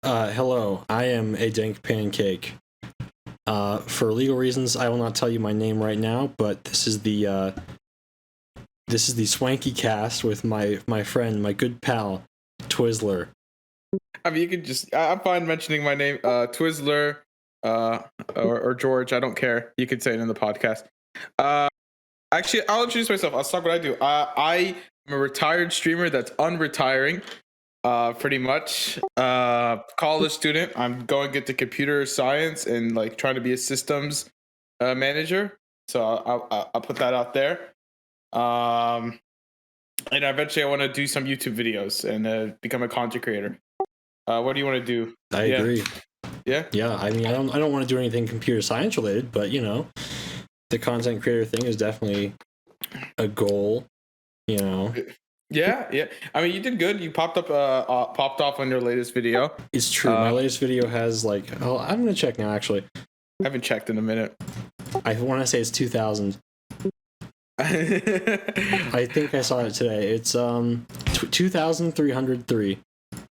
Hello, I am adankpancake. For legal reasons, I will not tell you my name right now, but this is the Swankycast with my friend, my good pal, Twizz13r. I mean, you could just, I'm fine mentioning my name, Twizz13r, or George, I don't care. You could say it in the podcast. Actually, I'll introduce myself. I'll talk what I do. I am a retired streamer that's unretiring. Pretty much college student. I'm going into computer science and like trying to be a systems manager. So I'll put that out there. And eventually I want to do some YouTube videos and become a content creator. What do you want to do? I agree. Yeah. Yeah. I mean, I don't want to do anything computer science related, but you know, the content creator thing is definitely a goal. You know. Yeah. I mean, you did good. You popped off on your latest video. It's true. My latest video has like, I'm gonna check now. Actually, I haven't checked in a minute. I want to say it's 2,000. I think I saw it today. It's 2,303.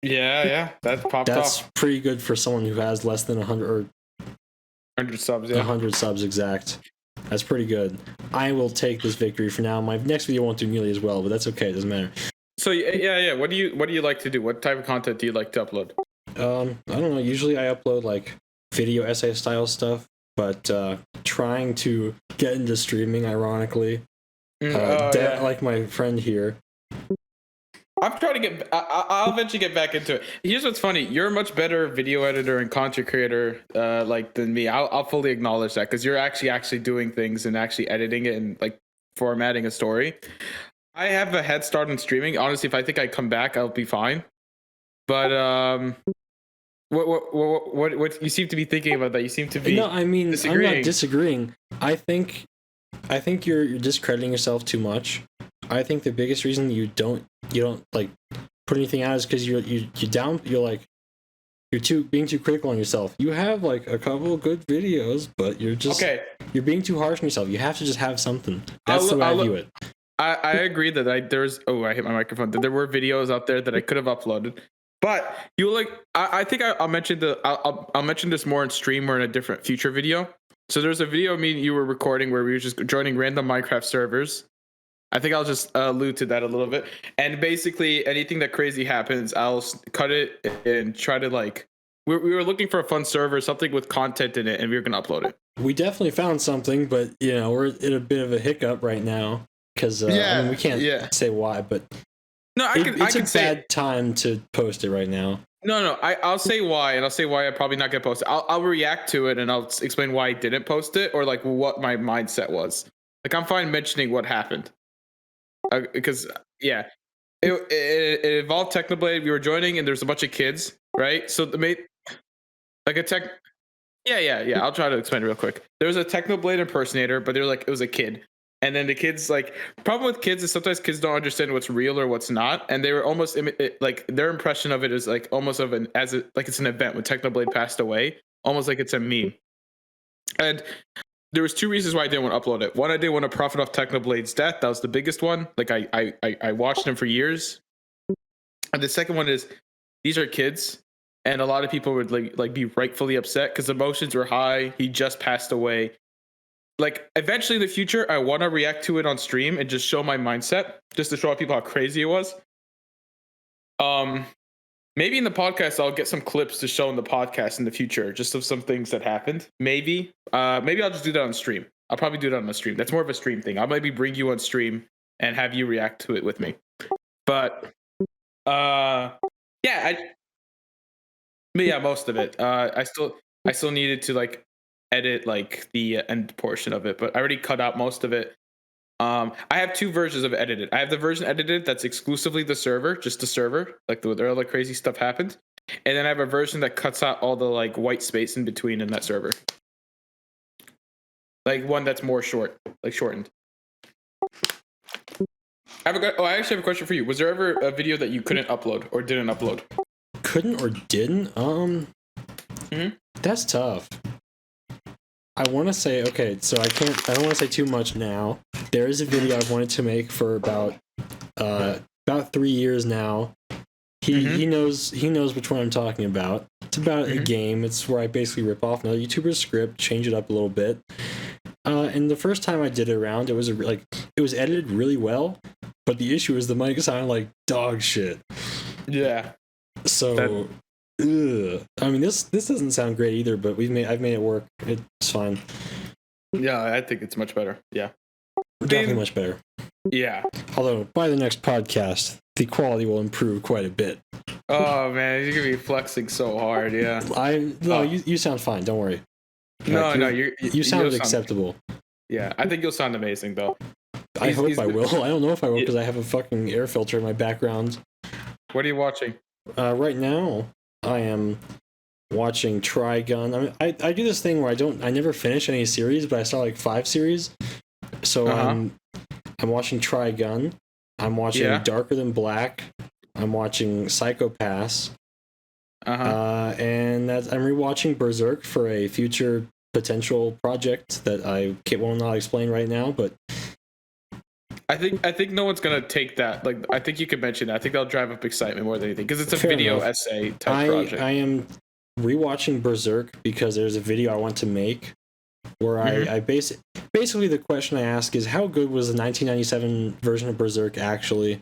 Yeah, that's popped off. That's pretty good for someone who has less than 100 or 100 subs. Yeah, 100 subs exact. That's pretty good. I will take this victory for now. My next video won't do nearly as well, but that's okay. It doesn't matter. So yeah. What do you like to do? What type of content do you like to upload? I don't know. Usually I upload like video essay style stuff, but trying to get into streaming, ironically. Like my friend here. I'm trying to get. I'll eventually get back into it. Here's what's funny: you're a much better video editor and content creator, than me. I'll fully acknowledge that because you're actually doing things and actually editing it and like formatting a story. I have a head start on streaming. Honestly, if I think I come back, I'll be fine. But what you seem to be thinking about that? You seem to be. No, I mean, I'm not disagreeing. I think you're discrediting yourself too much. I think the biggest reason you don't like put anything out is because you're being too critical on yourself. You have like a couple of good videos, but you're being too harsh on yourself. You have to just have something. That's the way I view it. I agree that I hit my microphone. There were videos out there that I could have uploaded, but I think I'll mention I'll mention this more in stream or in a different future video. So there's a video of me and you were recording where we were just joining random Minecraft servers. I think I'll just allude to that a little bit. And basically, anything that crazy happens, I'll cut it and try to like. We were looking for a fun server, something with content in it, and we were gonna upload it. We definitely found something, but you know we're in a bit of a hiccup right now because I mean, we can't say why, but no, it's a bad time to post it right now. No, I'll say why, and I'll say why I'm probably not gonna post it. I'll react to it, and I'll explain why I didn't post it or like what my mindset was. Like I'm fine mentioning what happened. Because it involved Technoblade. We were joining, and there's a bunch of kids, right? So like a tech. Yeah. I'll try to explain it real quick. There was a Technoblade impersonator, but they're like it was a kid, and then the kids like problem with kids is sometimes kids don't understand what's real or what's not, and they were almost like their impression of it is like almost of like it's an event when Technoblade passed away, almost like it's a meme, and. There was two reasons why I didn't want to upload it. One, I didn't want to profit off Technoblade's death. That was the biggest one. Like I watched him for years. And the second one is these are kids, and a lot of people would like be rightfully upset because emotions were high. He just passed away. Like eventually in the future, I want to react to it on stream and just show my mindset, just to show people how crazy it was. Maybe in the podcast, I'll get some clips to show in the podcast in the future, just of some things that happened. Maybe I'll just do that on stream. I'll probably do that on the stream. That's more of a stream thing. I'll maybe bring you on stream and have you react to it with me. But most of it. I still needed to like edit like the end portion of it, but I already cut out most of it. I have two versions of edited. I have the version edited that's exclusively the server, just the server, like where all the crazy stuff happened. And then I have a version that cuts out all the like white space in between in that server. Like one that's more shortened. I actually have a question for you. Was there ever a video that you couldn't upload or didn't upload? Couldn't or didn't? That's tough. I want to say, okay, so I don't want to say too much now. There is a video I've wanted to make for about 3 years now. He knows which one I'm talking about. It's about a game. It's where I basically rip off another YouTuber's script, change it up a little bit. And the first time I did it around, it was it was edited really well, but the issue is the mic sounded like dog shit. Yeah. So, I mean, this doesn't sound great either, but I've made it work. It's fine. Yeah, I think it's much better. Yeah. Definitely much better. Yeah. Although, by the next podcast, the quality will improve quite a bit. Oh, man, you're going to be flexing so hard, yeah. You sound fine, don't worry. You sounded acceptable. Yeah, I think you'll sound amazing, though. I hope I will. I don't know if I will, because I have a fucking air filter in my background. What are you watching? Right now, I am watching Trigun. I mean, I do this thing where I never finish any series, but I saw like 5 series. So I'm watching Trigun. I'm watching Darker Than Black. I'm watching Psychopaths. And I'm rewatching Berserk for a future potential project that I will not explain right now, but I think no one's gonna take that. Like, I think you could mention that. I think that'll drive up excitement more than anything, because it's a video essay type project. I am rewatching Berserk because there's a video I want to make where I basically the question I ask is, how good was the 1997 version of Berserk actually?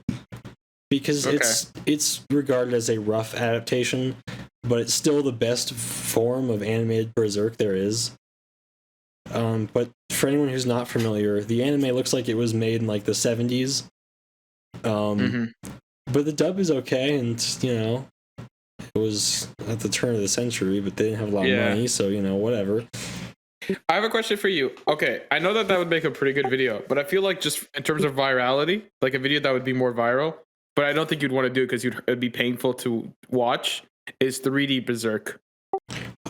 Because it's regarded as a rough adaptation, but it's still the best form of animated Berserk there is. But for anyone who's not familiar, the anime looks like it was made in like the 70s. But the dub is okay, and it was at the turn of the century, but they didn't have a lot of money, so whatever. I have a question for you. Okay, I know that would make a pretty good video, but I feel like just in terms of virality, like a video that would be more viral, but I don't think you'd want to do it because it'd be painful to watch, is 3D Berserk.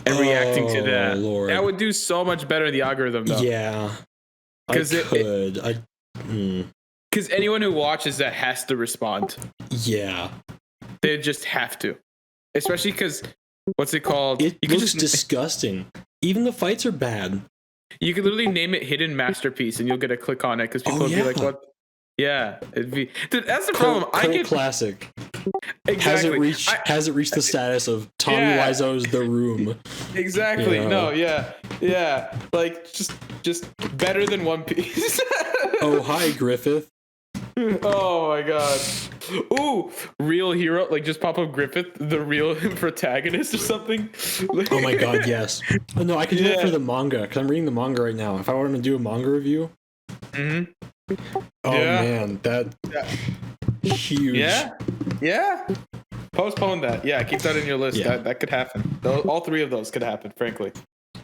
And reacting to that. Lord. That would do so much better in the algorithm, though. Yeah. Because anyone who watches that has to respond. Yeah. They just have to. Especially because, what's it called? It looks disgusting. Even the fights are bad. You could literally name it Hidden Masterpiece and you'll get a click on it because people will be like, what? Yeah. Dude, that's the problem. Classic. Exactly. Has it reached the status of Tommy Wiseau's The Room? Exactly. No, yeah. Like just better than One Piece. Oh, hi, Griffith. Oh my god. Ooh, real hero, like just pop up Griffith, the real protagonist or something. Oh my god, yes. Oh, no, I can do that for the manga, because I'm reading the manga right now. If I wanted to do a manga review. Oh man, huge. Yeah. Postpone that. Yeah, keep that in your list. Yeah. That could happen. All 3 of those could happen, frankly.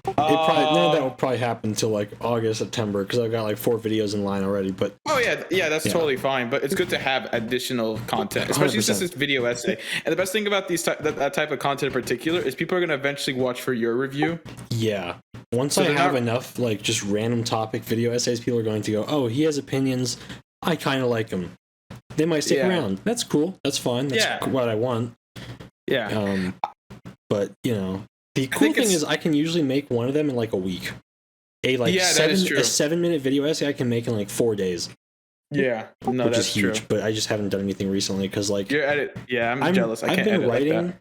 None of that will probably happen until like August, September, because I've got like 4 videos in line already. But that's totally fine. But it's good to have additional content, especially since it's video essay. And the best thing about that type of content in particular is people are going to eventually watch for your review. Yeah. Once I have enough like just random topic video essays, people are going to go, oh, he has opinions. I kind of like him. They might stick around. That's cool. That's fine. That's what I want. Yeah. But the cool thing is I can usually make one of them in like a week. A 7-minute video essay I can make in like 4 days. Yeah. No, which that's is huge. True. But I just haven't done anything recently because like you're edit. Yeah, I'm jealous. I've been writing.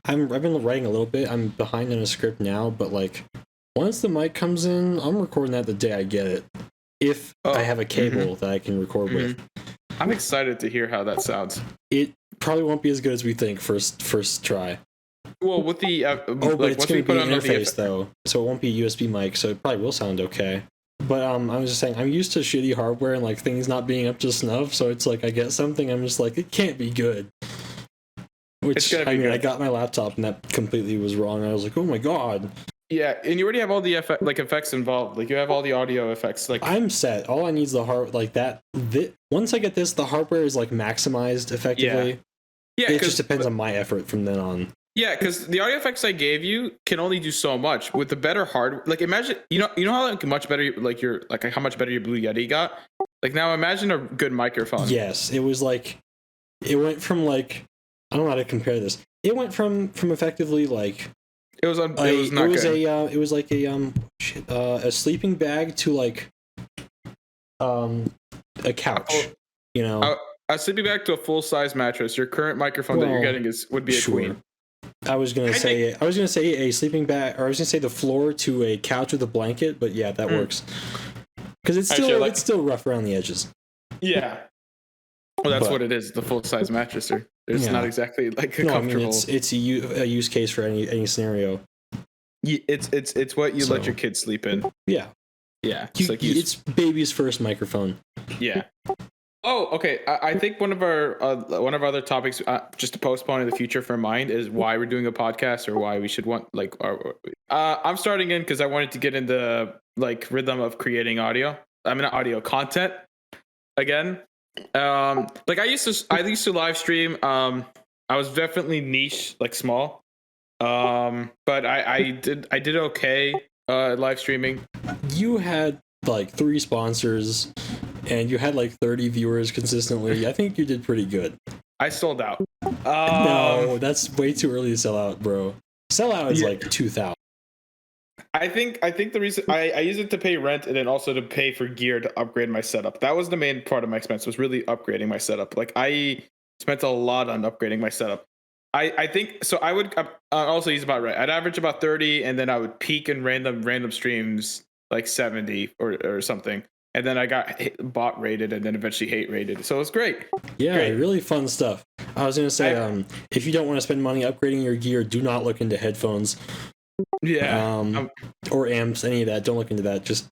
I've been writing a little bit. I'm behind in a script now, but like once the mic comes in, I'm recording that the day I get it. If I have a cable that I can record with. I'm excited to hear how that sounds. It probably won't be as good as we think first try. Well, with the but it's going to be an interface though, so it won't be a USB mic, so it probably will sound okay. But I was just saying, I'm used to shitty hardware and like things not being up to snuff, so it's like I get something, I'm just like, it can't be good. Which I got my laptop and that completely was wrong. I was like, oh my god. Yeah, and you already have all the effects involved. Like you have all the audio effects. Like I'm set. All I need is the once I get this, the hardware is like maximized effectively. Yeah, it just depends on my effort from then on. Yeah, because the audio effects I gave you can only do so much. With the better hardware, like imagine you know how much better how much better your Blue Yeti got. Like now imagine a good microphone. Yes, it was like it went from like I don't know how to compare this. It went from effectively like. It was like a sleeping bag to like a couch, a sleeping bag to a full size mattress. Your current microphone that you're getting would be a queen. I was gonna say a sleeping bag, or I was gonna say the floor to a couch with a blanket, but yeah, that works. Because it's still rough around the edges. Yeah. Well, that's what it is. The full size mattress. It's not exactly like a comfortable. I mean, it's a use case for any scenario. It's what you let your kids sleep in. Yeah. Yeah. It's baby's first microphone. Yeah. Oh, okay. I think one of our other topics, just to postpone in the future for mine, is why we're doing a podcast, or why we should want I'm starting in because I wanted to get in the rhythm of creating audio. I mean, audio content again. I used to live stream. I was definitely niche, small. But I did okay live streaming. You had 3 sponsors, and you had 30 viewers consistently. I think you did pretty good. I sold out. No, that's way too early to sell out, bro. Sell out is 2,000. I think the reason I use it to pay rent, and then also to pay for gear to upgrade my setup. That was the main part of my expense, was really upgrading my setup. I spent a lot on upgrading my setup. I think so. I would also use about right. I'd average about 30, and then I would peak in random streams 70 or something. And then I got bot rated, and then eventually hate rated. So it was great. Yeah, great. Really fun stuff. I was gonna say, if you don't want to spend money upgrading your gear, do not look into headphones. Yeah. Or amps, any of that. Don't look into that. Just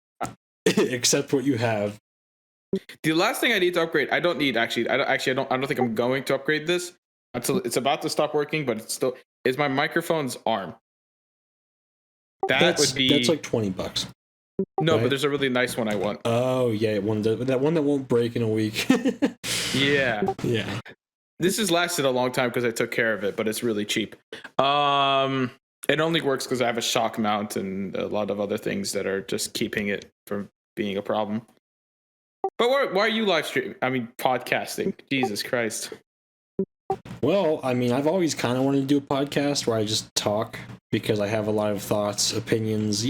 accept what you have. The last thing I need to upgrade, I don't think I'm going to upgrade this until it's about to stop working, but it's still is my microphone's arm. That's like $20. No, right? But there's a really nice one I want. Oh yeah, that one that won't break in a week. Yeah. Yeah. This has lasted a long time because I took care of it, but it's really cheap. It only works because I have a shock mount and a lot of other things that are just keeping it from being a problem. But why are you live streaming? I mean, podcasting. Jesus Christ. Well, I mean, I've always kind of wanted to do a podcast where I just talk, because I have a lot of thoughts, opinions.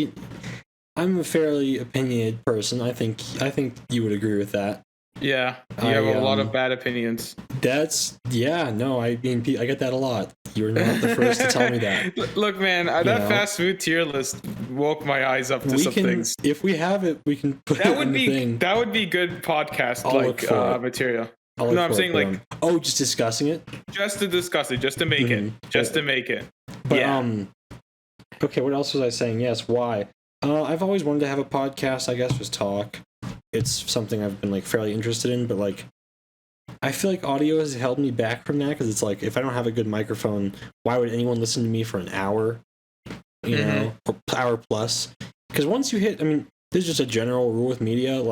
I'm a fairly opinionated person. I think you would agree with that. Yeah, you have a lot of bad opinions. I mean, I get that a lot. You're not the first to tell me that. Look, man, that fast food tier list woke my eyes up to some things. If we have it, we can put it in the thing. That would be good podcast material. No, I'm saying just discussing it? Just to discuss it, just to make it. Just to make it. But, okay, what else was I saying? Yes, why? I've always wanted to have a podcast, I guess, just talk. It's something I've been fairly interested in, but I feel like audio has held me back from that, because it's if I don't have a good microphone, why would anyone listen to me for an hour? You know, or hour plus? Because once you hit, I mean, this is just a general rule with media.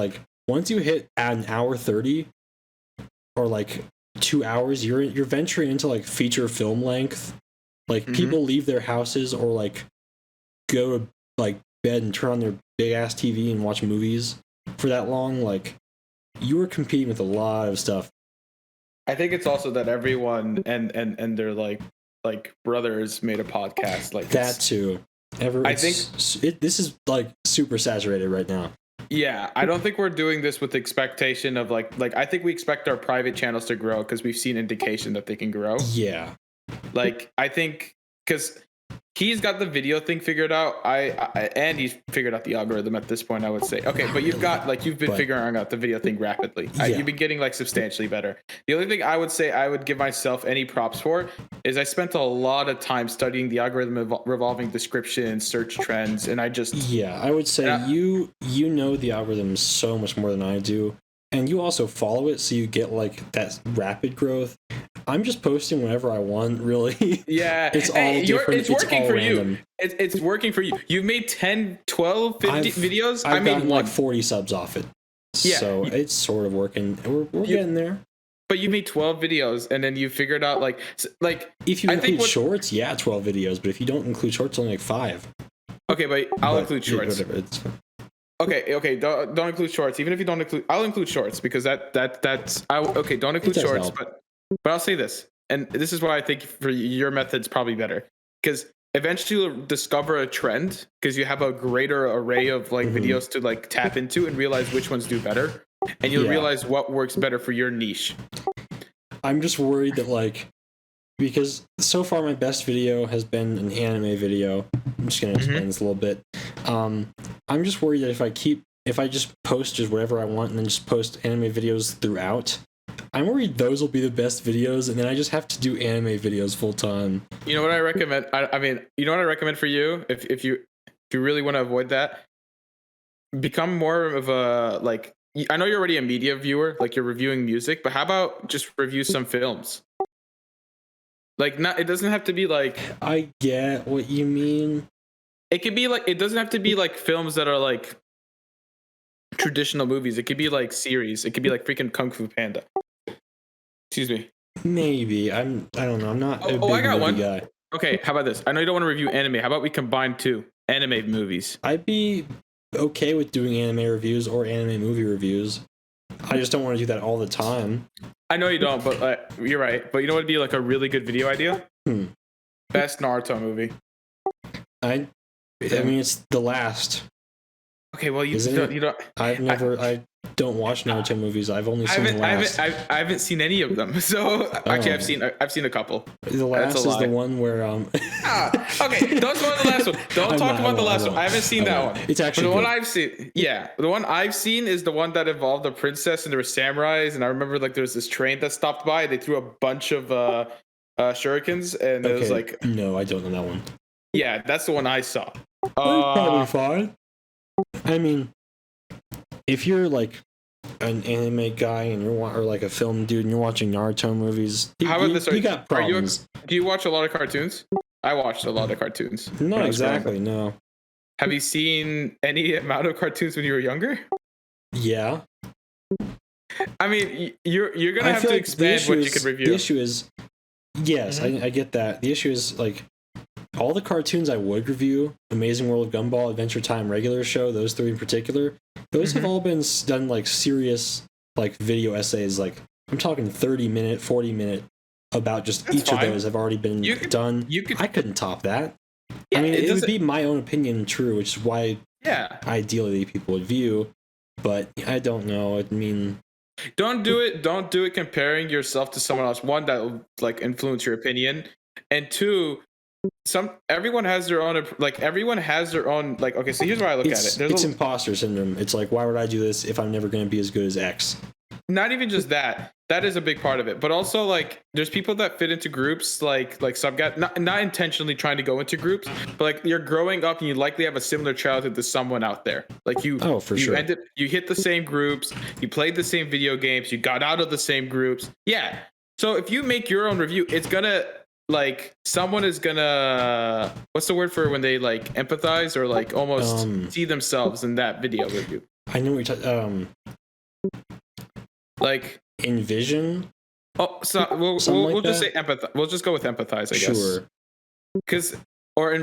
Once you hit at an hour 30 or 2 hours, you're venturing into feature film length. People leave their houses or go to bed and turn on their big ass TV and watch movies for that long. You were competing with a lot of stuff. I think it's also that everyone and their brothers made a podcast that too. This is super saturated right now. Yeah, I don't think we're doing this with the expectation of I think we expect our private channels to grow because we've seen indication that they can grow. Yeah. I think because he's got the video thing figured out. And he's figured out the algorithm at this point, I would say. Okay, but you've got you've been figuring out the video thing rapidly. Yeah. You've been getting substantially better. The only thing I would say I would give myself any props for is I spent a lot of time studying the algorithm revolving description, search trends, and I would say you know the algorithm so much more than I do. And you also follow it, so you get that rapid growth. I'm just posting whenever I want, really. Yeah. It's all different. It's working all for random. you. It's working for you. You've made 10, 12, 50 videos. I've gotten 40 subs off it. Yeah. So it's sort of working. We're getting there. But you made 12 videos, and then you figured out if you include shorts, 12 videos. But if you don't include shorts, only 5. Okay, but I'll include shorts. Whatever, it's fine. Okay. Don't include shorts. Even if you don't include, I'll include shorts because that's. Okay, don't include shorts, but I'll say this, and this is why I think for your method's probably better, because eventually you'll discover a trend because you have a greater array of videos to tap into and realize which ones do better, and you'll realize what works better for your niche. I'm just worried that because so far my best video has been an anime video. I'm just gonna explain this a little bit. I'm just worried that if I just post just whatever I want and then just post anime videos throughout, I'm worried those will be the best videos, and then I just have to do anime videos full time. You know what I recommend? I mean, you know what I recommend for you if you really want to avoid that, become more of a like. I know you're already a media viewer, like you're reviewing music, but how about just review some films? Like, not, it doesn't have to be like. I get what you mean. It could be like, it doesn't have to be like films that are like traditional movies. It could be like series. It could be like freaking Kung Fu Panda. Excuse me. Maybe I don't know. I'm not. I got one. Guy. Okay, how about this? I know you don't want to review anime. How about we combine 2 anime movies? I'd be okay with doing anime reviews or anime movie reviews. I just don't want to do that all the time. I know you don't, but you're right. But you know what would be like a really good video idea? Best Naruto movie. I mean, it's the last. Okay, well you don't. I don't watch Naruto movies. I've only seen the last. I haven't seen any of them. So actually, I've seen a couple. The last is the one where okay, don't spoil the last one. Don't talk about the last one. I haven't seen that one. It's actually the one I've seen. Yeah, the one I've seen is the one that involved a princess and there were samurais, and I remember like there was this train that stopped by. They threw a bunch of shurikens, and it was like. No, I don't know that one. Yeah, that's the one I saw. Probably fine. I mean, if you're like an anime guy and or like a film dude and you're watching Naruto movies, how about this? You got problems. Do you watch a lot of cartoons? I watched a lot of cartoons. Not exactly, no. Have you seen any amount of cartoons when you were younger? Yeah. I mean, you're gonna have to expand what you could review. The issue is, yes, I get that. The issue is like. All the cartoons I would review, Amazing World of Gumball, Adventure Time, Regular Show, those 3 in particular, those have all been done like serious like video essays. Like I'm talking 30-minute, 40-minute about just each of those have already been done. I couldn't top that. Yeah, I mean, it would be my own opinion true, which is why ideally people would view. But I don't know. I mean, don't do it comparing yourself to someone else. One, that will like influence your opinion, and 2. Everyone has their own like okay, so here's why I look at it. It's imposter syndrome. It's like, why would I do this if I'm never going to be as good as X? Not even just that is a big part of it, but also like there's people that fit into groups like not intentionally trying to go into groups, but like you're growing up and you likely have a similar childhood to someone out there. Like you you hit the same groups, you played the same video games, you got out of the same groups. Yeah, so if you make your own review, it's gonna like someone is gonna what's the word for when they like empathize or like almost see themselves in that video review. I know what you're talking like envision. Oh, so we'll just say empathize. We'll just go with empathize, I guess. Sure. Because or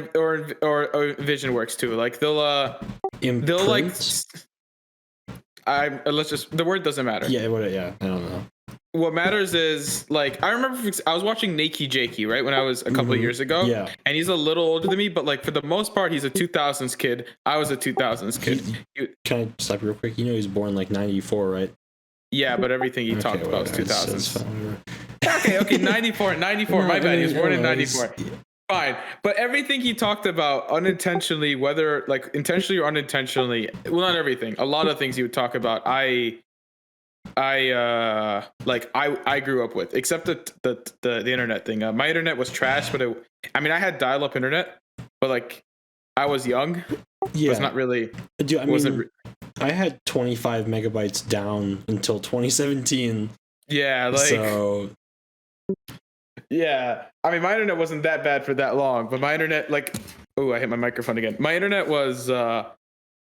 envision works too. Like they'll like let's just the word doesn't matter. Yeah, I don't know. What matters is like I remember I was watching Nakey Jakey right when I was a couple of years ago. Yeah, and he's a little older than me, but like for the most part, he's a 2000s kid. I was a 2000s kid. Can I stop real quick? You know he's born like 94, right? Yeah, but everything he talked about was 2000s. Okay, 94. No, my bad. He was born in 94. Fine, but everything he talked about unintentionally, whether like intentionally or unintentionally, well, not everything. A lot of things he would talk about. I grew up with, except the internet thing. My internet was trash, but I had dial-up internet, but like I was young. Yeah, it's not really. Dude, I had 25 megabytes down until 2017. Yeah, like so. Yeah, I mean, my internet wasn't that bad for that long, but my internet, like, oh, I hit my microphone again. My internet was. I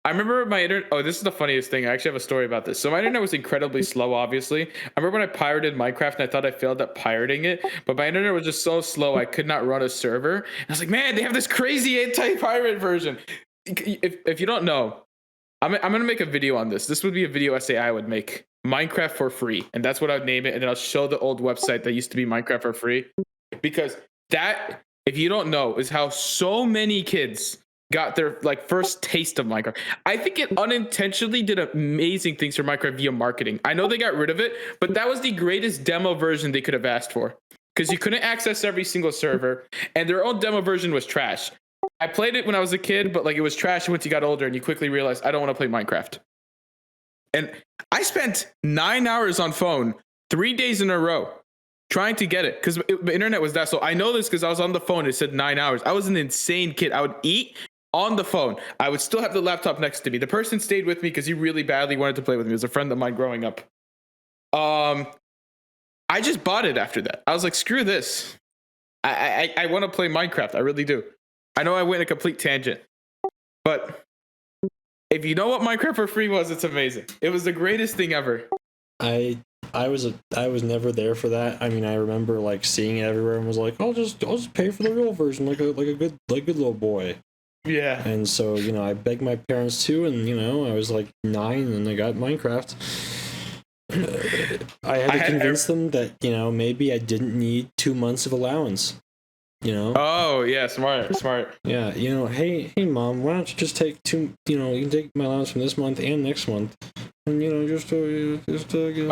remember my internet. Oh, this is the funniest thing. I actually have a story about this. So my internet was incredibly slow, obviously. I remember when I pirated Minecraft and I thought I failed at pirating it, but my internet was just so slow I could not run a server. And I was like, man, they have this crazy anti-pirate version. If you don't know, I'm going to make a video on this. This would be a video essay I would make. Minecraft for free. And that's what I would name it. And then I'll show the old website that used to be Minecraft for free. Because that, if you don't know, is how so many kids got their like first taste of Minecraft. I think it unintentionally did amazing things for Minecraft via marketing. I know they got rid of it, but that was the greatest demo version they could have asked for. because you couldn't access every single server, and their own demo version was trash. I played it when I was a kid, but like it was trash once you got older and you quickly realized I don't want to play Minecraft. And I spent 9 hours on phone 3 days in a row trying to get it because the internet was that slow. I know this because I was on the phone. It said 9 hours. I was an insane kid. I would eat on the phone. I would still have the laptop next to me. The person stayed with me because he really badly wanted to play with me. It was a friend of mine growing up. I just bought it after that. I was like, screw this. I want to play Minecraft. I really do. I know I went a complete tangent, but if you know what Minecraft for free was, it's amazing. It was the greatest thing ever. I was never there for that. I mean, I remember like seeing it everywhere and was like, I'll just pay for the real version, like a good little boy. Yeah. And so I begged my parents too, and I was like 9 and I got Minecraft. I had to convince them that maybe I didn't need 2 months of allowance. Oh yeah, smart. Yeah, hey mom, why don't you just take you can take my allowance from this month and next month, and just get the game.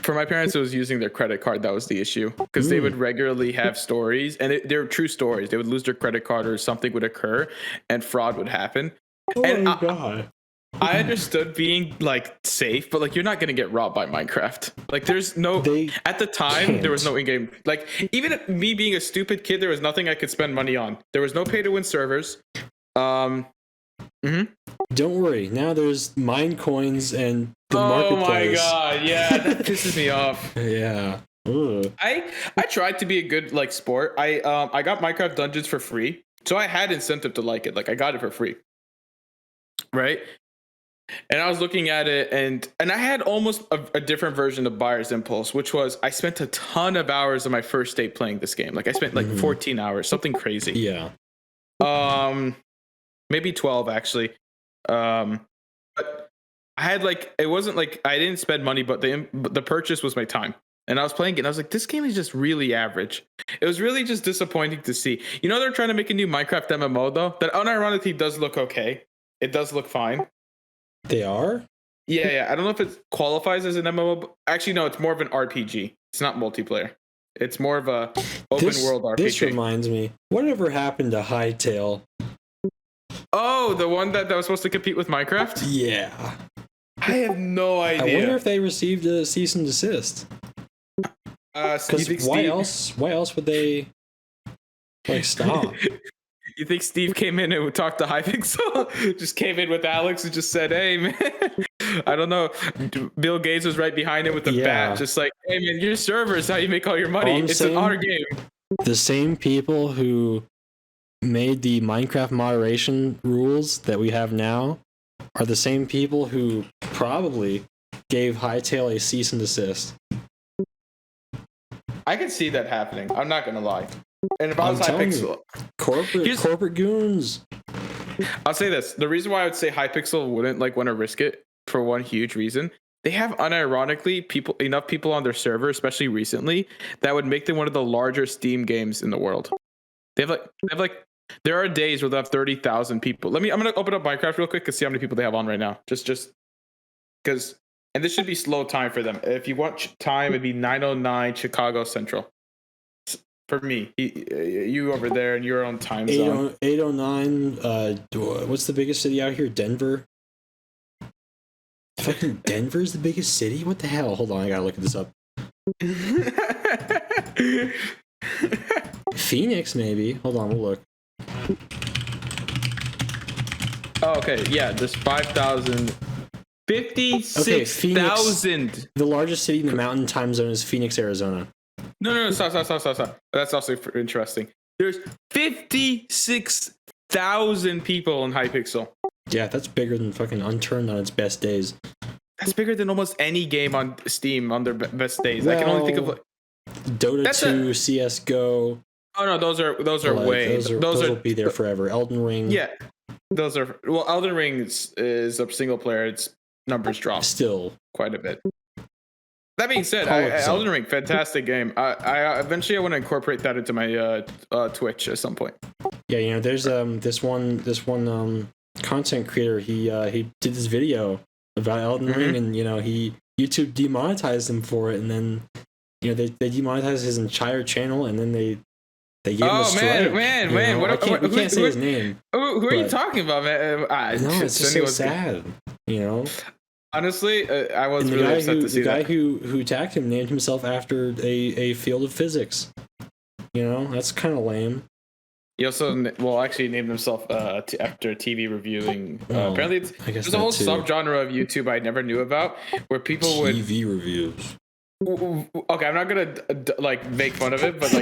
For my parents, it was using their credit card that was the issue, because they would regularly have stories, and they're true stories. They would lose their credit card or something would occur, and fraud would happen. Oh my god. I understood being like safe, but like you're not gonna get robbed by Minecraft. Like there's no at the time there was no in-game. Like even me being a stupid kid, there was nothing I could spend money on. There was no pay-to-win servers. Don't worry, now there's mine coins and the marketplace. Oh my god, yeah, that pisses me off. Yeah. Ugh. I tried to be a good like sport. I got Minecraft Dungeons for free, so I had incentive to like it. Like I got it for free, right? And I was looking at it, and I had almost a different version of Buyer's Impulse, which was I spent a ton of hours on my first day playing this game. Like I spent like 14 hours, something crazy. Yeah. Maybe 12 actually. But I had like, it wasn't like I didn't spend money, but the purchase was my time. And I was playing it, and I was like, this game is just really average. It was really just disappointing to see. They're trying to make a new Minecraft MMO though. That unironically does look okay. It does look fine. They are? Yeah. I don't know if it qualifies as an MMO. Actually, no, it's more of an RPG. It's not multiplayer. It's more of a open world RPG. This reminds me, whatever happened to Hytale? Oh, the one that was supposed to compete with Minecraft? Yeah. I have no idea. I wonder if they received a cease and desist. Because why else would they stop? You think Steve came in and would talk to Hypixel? Just came in with Alex and just said, hey, man. I don't know. Bill Gates was right behind him with the bat. Just like, hey, man, your server is how you make all your money. It's an honor game. The same people who made the Minecraft moderation rules that we have now are the same people who probably gave Hytale a cease and desist. I could see that happening. I'm not going to lie. And if I was Hypixel, corporate goons. I'll say this: the reason why I would say Hypixel wouldn't want to risk it for one huge reason, they have unironically enough people on their server, especially recently, that would make them one of the larger Steam games in the world. They have there are days where they have 30,000 people. I'm gonna open up Minecraft real quick and see how many people they have on right now. Just because, and this should be slow time for them. If you want time, it'd be 9:09 Chicago Central. For me, you over there in your own time zone. 809. What's the biggest city out here? Denver. Fucking Denver's the biggest city? What the hell? Hold on, I gotta look this up. Phoenix, maybe. Hold on, we'll look. Oh, okay. Yeah, there's 5,000. 56,000. The largest city in the Mountain Time Zone is Phoenix, Arizona. No, stop. That's also interesting. There's 56,000 people in Hypixel. Yeah, that's bigger than fucking Unturned on its best days. That's bigger than almost any game on Steam on their best days. Well, I can only think of Dota 2, CS:GO. Oh no, those are way. Those will be there forever. Elden Ring. Yeah, those are. Well, Elden Ring is a single player. Its numbers drop still quite a bit. That being said, Elden Ring, fantastic game. I eventually want to incorporate that into my Twitch at some point. Yeah, there's this one content creator. He did this video about Elden Ring, and YouTube demonetized him for it, and then they demonetized his entire channel, and then they gave him a strike. Man, we can't say his name. Who are you talking about, man? No, it's just so sad. Honestly, I was really upset to see the guy that. who attacked him named himself after a field of physics. That's kind of lame. He also, actually named himself after TV reviewing. Apparently, there's a whole subgenre of YouTube I never knew about where people would TV reviews. Okay, I'm not gonna make fun of it, but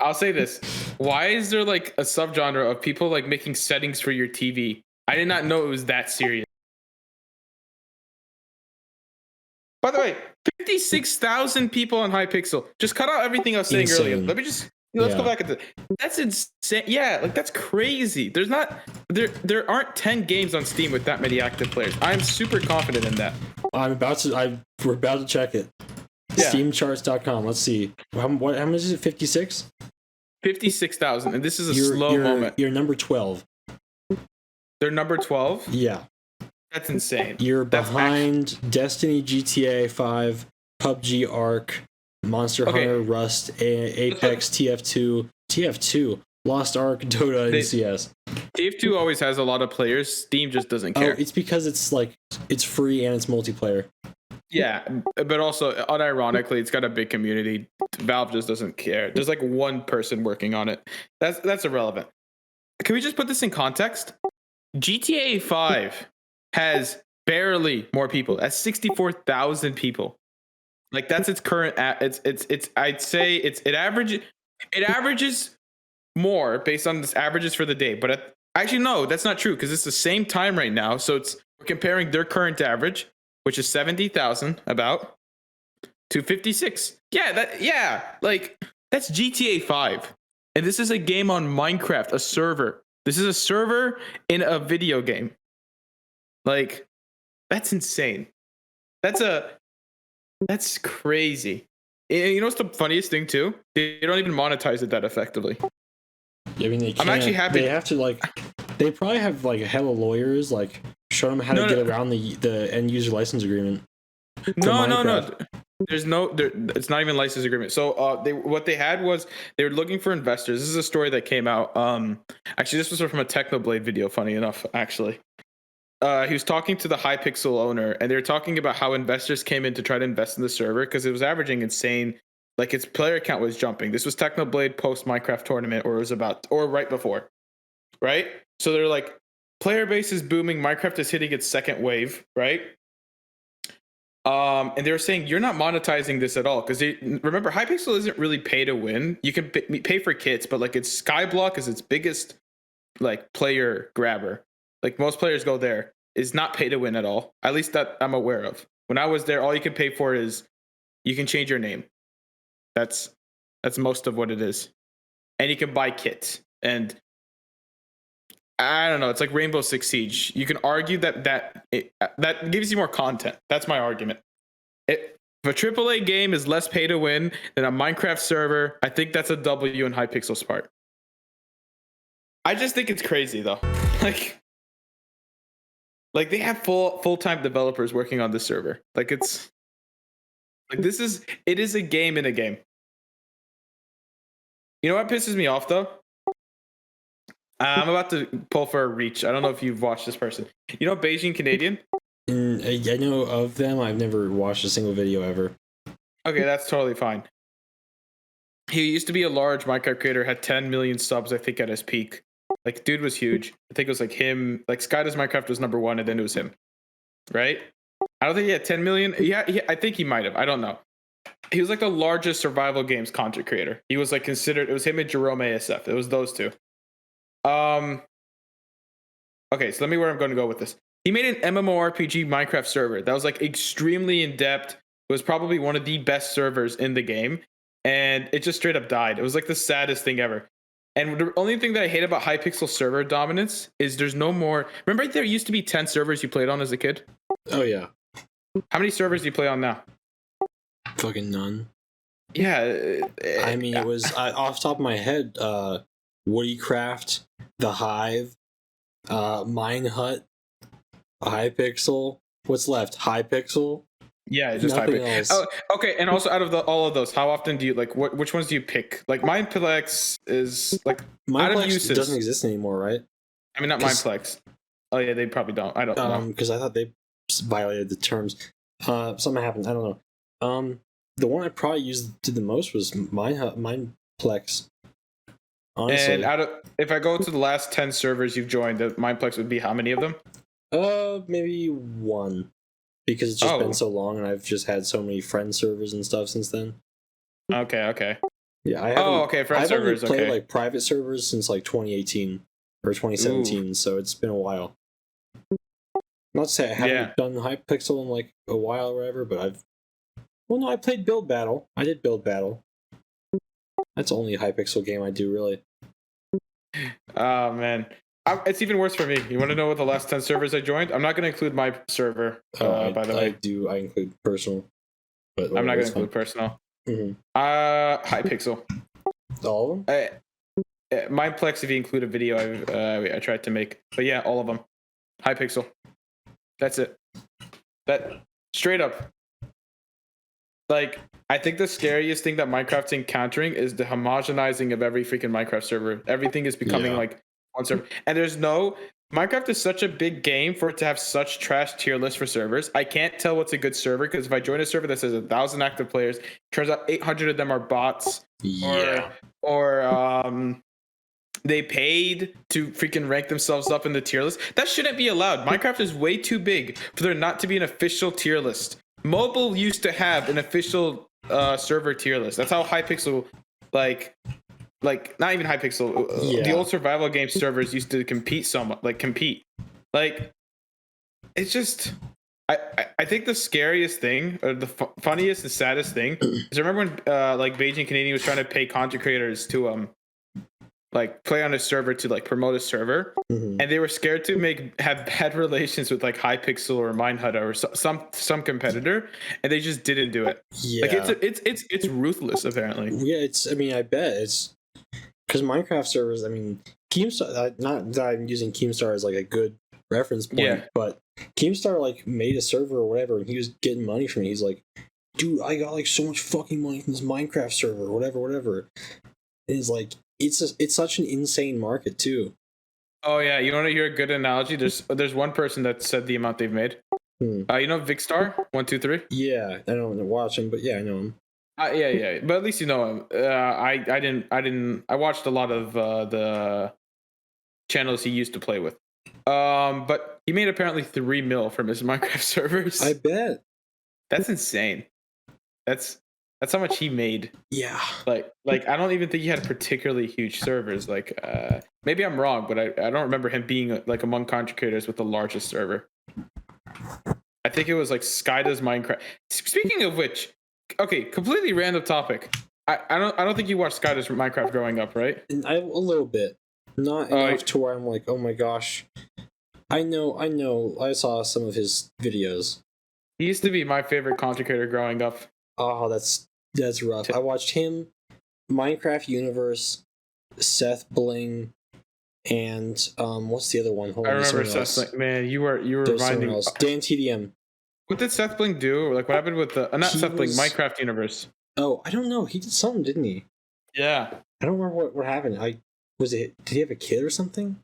I'll say this: why is there a subgenre of people making settings for your TV? I did not know it was that serious. By the way, 56,000 people on Hypixel. Just cut out everything I was saying earlier. Let me just let's go back at that's insane. Yeah, that's crazy. There aren't 10 games on Steam with that many active players. I'm super confident in that. We're about to check it. Yeah. Steamcharts.com. Let's see. How much is it? 56? 56,000. And this is a slow moment. You're number 12. They're number 12? Yeah. That's insane. You're behind Destiny, GTA 5, PUBG, Ark, Monster Hunter, Rust, Apex, TF2, Lost Ark, Dota, and CS. TF2 always has a lot of players. Steam just doesn't care. It's because it's free and it's multiplayer. Yeah, but also, unironically, it's got a big community. Valve just doesn't care. There's one person working on it. That's irrelevant. Can we just put this in context? GTA 5 has barely more people. That's 64,000 people. That's its current. It's. I'd say it averages more based on this averages for the day. But actually, no, that's not true because it's the same time right now. So we're comparing their current average, which is 70,000 about, to 56. Yeah, that's GTA 5. And this is a game on Minecraft, a server. This is a server in a video game. That's insane. That's crazy. And what's the funniest thing too? They don't even monetize it that effectively. I mean, they can't. I'm actually happy. They have to they probably have hella lawyers show them how to get around the end user license agreement. No. There's it's not even license agreement. So what they had was they were looking for investors. This is a story that came out. Actually, this was from a Technoblade video. Funny enough, actually. He was talking to the Hypixel owner, and they were talking about how investors came in to try to invest in the server because it was averaging insane. Its player count was jumping. This was Technoblade post Minecraft tournament, or right before, right? So they're player base is booming. Minecraft is hitting its second wave, right? And they were saying you're not monetizing this at all because remember Hypixel isn't really pay to win. You can pay for kits, but it's Skyblock is its biggest player grabber. Most players go there. Is not pay to win at all. At least that I'm aware of. When I was there, all you can pay for is you can change your name. That's most of what it is, and you can buy kits. And I don't know. It's like Rainbow Six Siege. You can argue that gives you more content. That's my argument. If a AAA game is less pay to win than a Minecraft server, I think that's a W in Hypixel's part. I just think it's crazy though. They have full-time developers working on this server. It is a game in a game. You know what pisses me off though? I'm about to pull for a reach. I don't know if you've watched this person. You know Beijing Canadian? I know of them. I've never watched a single video ever. Okay, that's totally fine. He used to be a large Minecraft creator, had 10 million subs, I think, at his peak. Dude was huge. I think it was him. Sky Does Minecraft was number 1, and then it was him. Right? I don't think he had 10 million. Yeah, I think he might have. I don't know. He was the largest survival games content creator. He was considered. It was him and Jerome ASF. It was those two. Okay, so let me where I'm going to go with this. He made an MMORPG Minecraft server that was extremely in depth. It was probably one of the best servers in the game, and it just straight up died. It was the saddest thing ever. And the only thing that I hate about Hypixel server dominance is there's no more. Remember, there used to be 10 servers you played on as a kid? Oh, yeah. How many servers do you play on now? Fucking none. Yeah. I mean, it was off the top of my head, Woodycraft, The Hive, Mine Hut, Hypixel. What's left? Hypixel, Yeah, just Nothing type it. else. Oh, okay. And also, out of all of those, how often do you like? Which ones do you pick? Like Mindplex is like out of Mineplex uses. doesn't exist anymore, right? I mean, not Mindplex. Oh yeah, they probably don't. I don't know. Because I thought they violated the terms. Something happened. I don't know. The one I probably used the most was Mindplex. Honestly. And if I go to the last 10 servers you've joined, the Mindplex would be how many of them? Maybe one. Because it's just been so long, and I've just had so many friend servers and stuff since then. Okay. Yeah, I haven't. Friend servers. I've only played like private servers since like 2018 or 2017, so it's been a while. Not to say I haven't done Hypixel in like a while or whatever, but I played Build Battle. I did Build Battle. That's the only Hypixel game I do, really. Oh man. It's even worse for me. You want to know what the last 10 servers I joined? I'm not going to include my server, by the way. I include personal. But I'm not going to include personal. Mm-hmm. Hypixel. All of them? Mindplex, if you include a video I tried to make. But yeah, all of them. Hypixel. That's it. That straight up. Like, I think the scariest thing that Minecraft's encountering is the homogenizing of every freaking Minecraft server. Everything is becoming like one server. And Minecraft is such a big game for it to have such trash tier lists for servers. I can't tell what's a good server, because if I join a server that says 1,000 active players, turns out 800 of them are bots. Yeah. Or they paid to freaking rank themselves up in the tier list. That shouldn't be allowed. Minecraft is way too big for there not to be an official tier list. Mobile used to have an official server tier list. That's how Hypixel, like not even Hypixel, the old survival game servers used to compete somewhat. Like, it's just, I think the scariest thing, or the funniest and saddest thing, is I remember when like Beijing Canadian was trying to pay content creators to like play on a server to like promote a server, and they were scared to have bad relations with like Hypixel or Minehut or some competitor, and they just didn't do it. Yeah, like it's ruthless apparently. Yeah, I mean, I bet it's because Minecraft servers. I mean, Keemstar. Not that I'm using Keemstar as like a good reference point, but Keemstar like made a server or whatever, and he was getting money from it. He's like, dude, I got like so much fucking money from this Minecraft server, or whatever. And it's like, it's such an insane market too. Oh yeah, you want to hear a good analogy? There's one person that said the amount they've made. You know Vicstar 123? Yeah, I don't watch him, but yeah, I know him. Yeah, but at least you know him. I didn't. I watched a lot of the channels he used to play with. But he made apparently 3 mil from his Minecraft servers. I bet. That's insane. That's how much he made. Yeah. Like I don't even think he had particularly huge servers. Like maybe I'm wrong, but I don't remember him being like among content creators with the largest server. I think it was like Sky Does Minecraft. Speaking of which, okay, completely random topic. I don't think you watched Sky Does Minecraft growing up, right? A little bit. Not enough to where I'm like, oh my gosh. I know. I saw some of his videos. He used to be my favorite content creator growing up. Oh, that's rough. I watched him, Minecraft Universe, Seth Bling, and what's the other one? I remember Seth Bling. Man, you were reminding me. Dan TDM. What did Seth Bling do? Like, what happened with the Seth Bling, Minecraft Universe? Oh, I don't know. He did something, didn't he? Yeah. I don't remember what happened. Did he have a kid or something?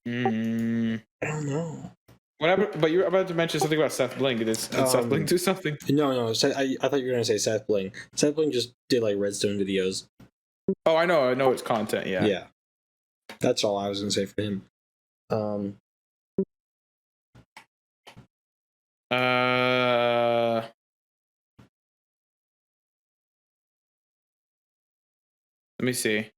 I don't know. What happened? But you were about to mention something about Seth Bling. Did Seth Bling do something? No. I thought you were gonna say Seth Bling. Seth Bling just did like Redstone videos. Oh, I know his content. Yeah. Yeah. That's all I was gonna say for him. Let me see.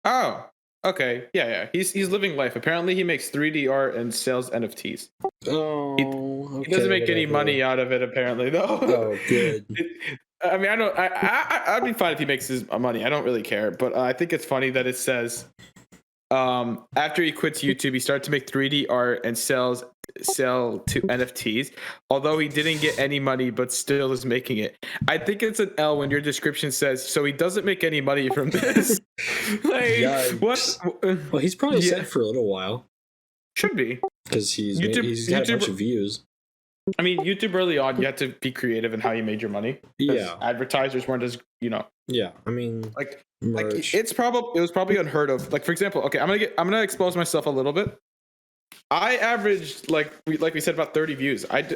Oh, okay. Yeah. He's living life. Apparently, he makes 3D art and sells NFTs. Oh, he doesn't make any money out of it, apparently, though. Oh, good. I mean, I'd be fine if he makes his money. I don't really care, but I think it's funny that it says after he quits YouTube, he started to make 3D art and sell to NFTs. Although he didn't get any money, but still is making it. I think it's an L when your description says so. He doesn't make any money from this. Like, what? Well, he's probably set for a little while. Should be because he's got a bunch of views. I mean, YouTube early on, you had to be creative in how you made your money. Yeah. Advertisers weren't as, Yeah. I mean, like merch. it was probably unheard of. Like, for example, okay, I'm gonna expose myself a little bit. I averaged like we said about 30 views. I'm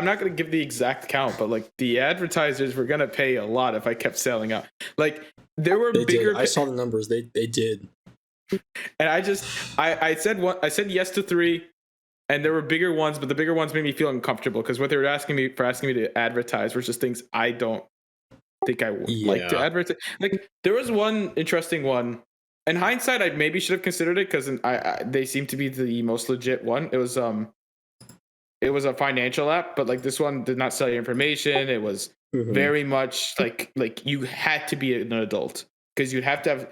not gonna give the exact count, but like the advertisers were gonna pay a lot if I kept selling out. Like there were bigger. I saw the numbers. They did. And I said yes to 3, and there were bigger ones, but the bigger ones made me feel uncomfortable because what they were asking me to advertise were just things I don't think I would like to advertise. Like there was one interesting one. In hindsight, I maybe should have considered it because they seem to be the most legit one. It was a financial app, but like this one did not sell your information. It was very much like you had to be an adult because you'd have to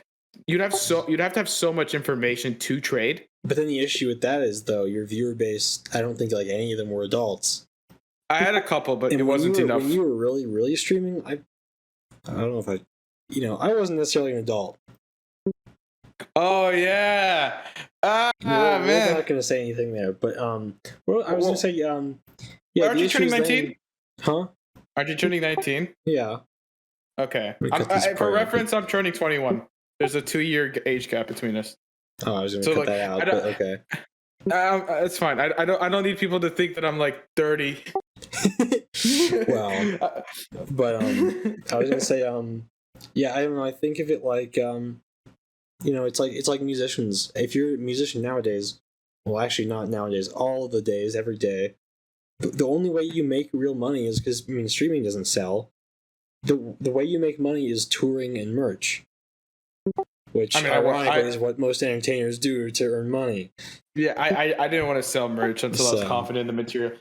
have so much information to trade. But then the issue with that is though your viewer base. I don't think like any of them were adults. I had a couple, but it wasn't enough. When you were really streaming, I don't know if I wasn't necessarily an adult. Oh yeah. We're Man. not gonna say anything there, but I was gonna say yeah. Aren't you turning 19? Huh? Aren't you turning 19? Yeah. Okay. For reference, I'm turning 21. There's a 2-year age gap between us. Oh, I was gonna cut that out, but okay. It's fine. I don't need people to think that I'm like 30. Well, but I was gonna say yeah, I don't know. I think of it like it's like musicians. If you're a musician nowadays, well, actually not nowadays, all the days, every day, the only way you make real money is because streaming doesn't sell. The way you make money is touring and merch, which ironically is what most entertainers do to earn money. Yeah, I didn't want to sell merch until I was confident in the material.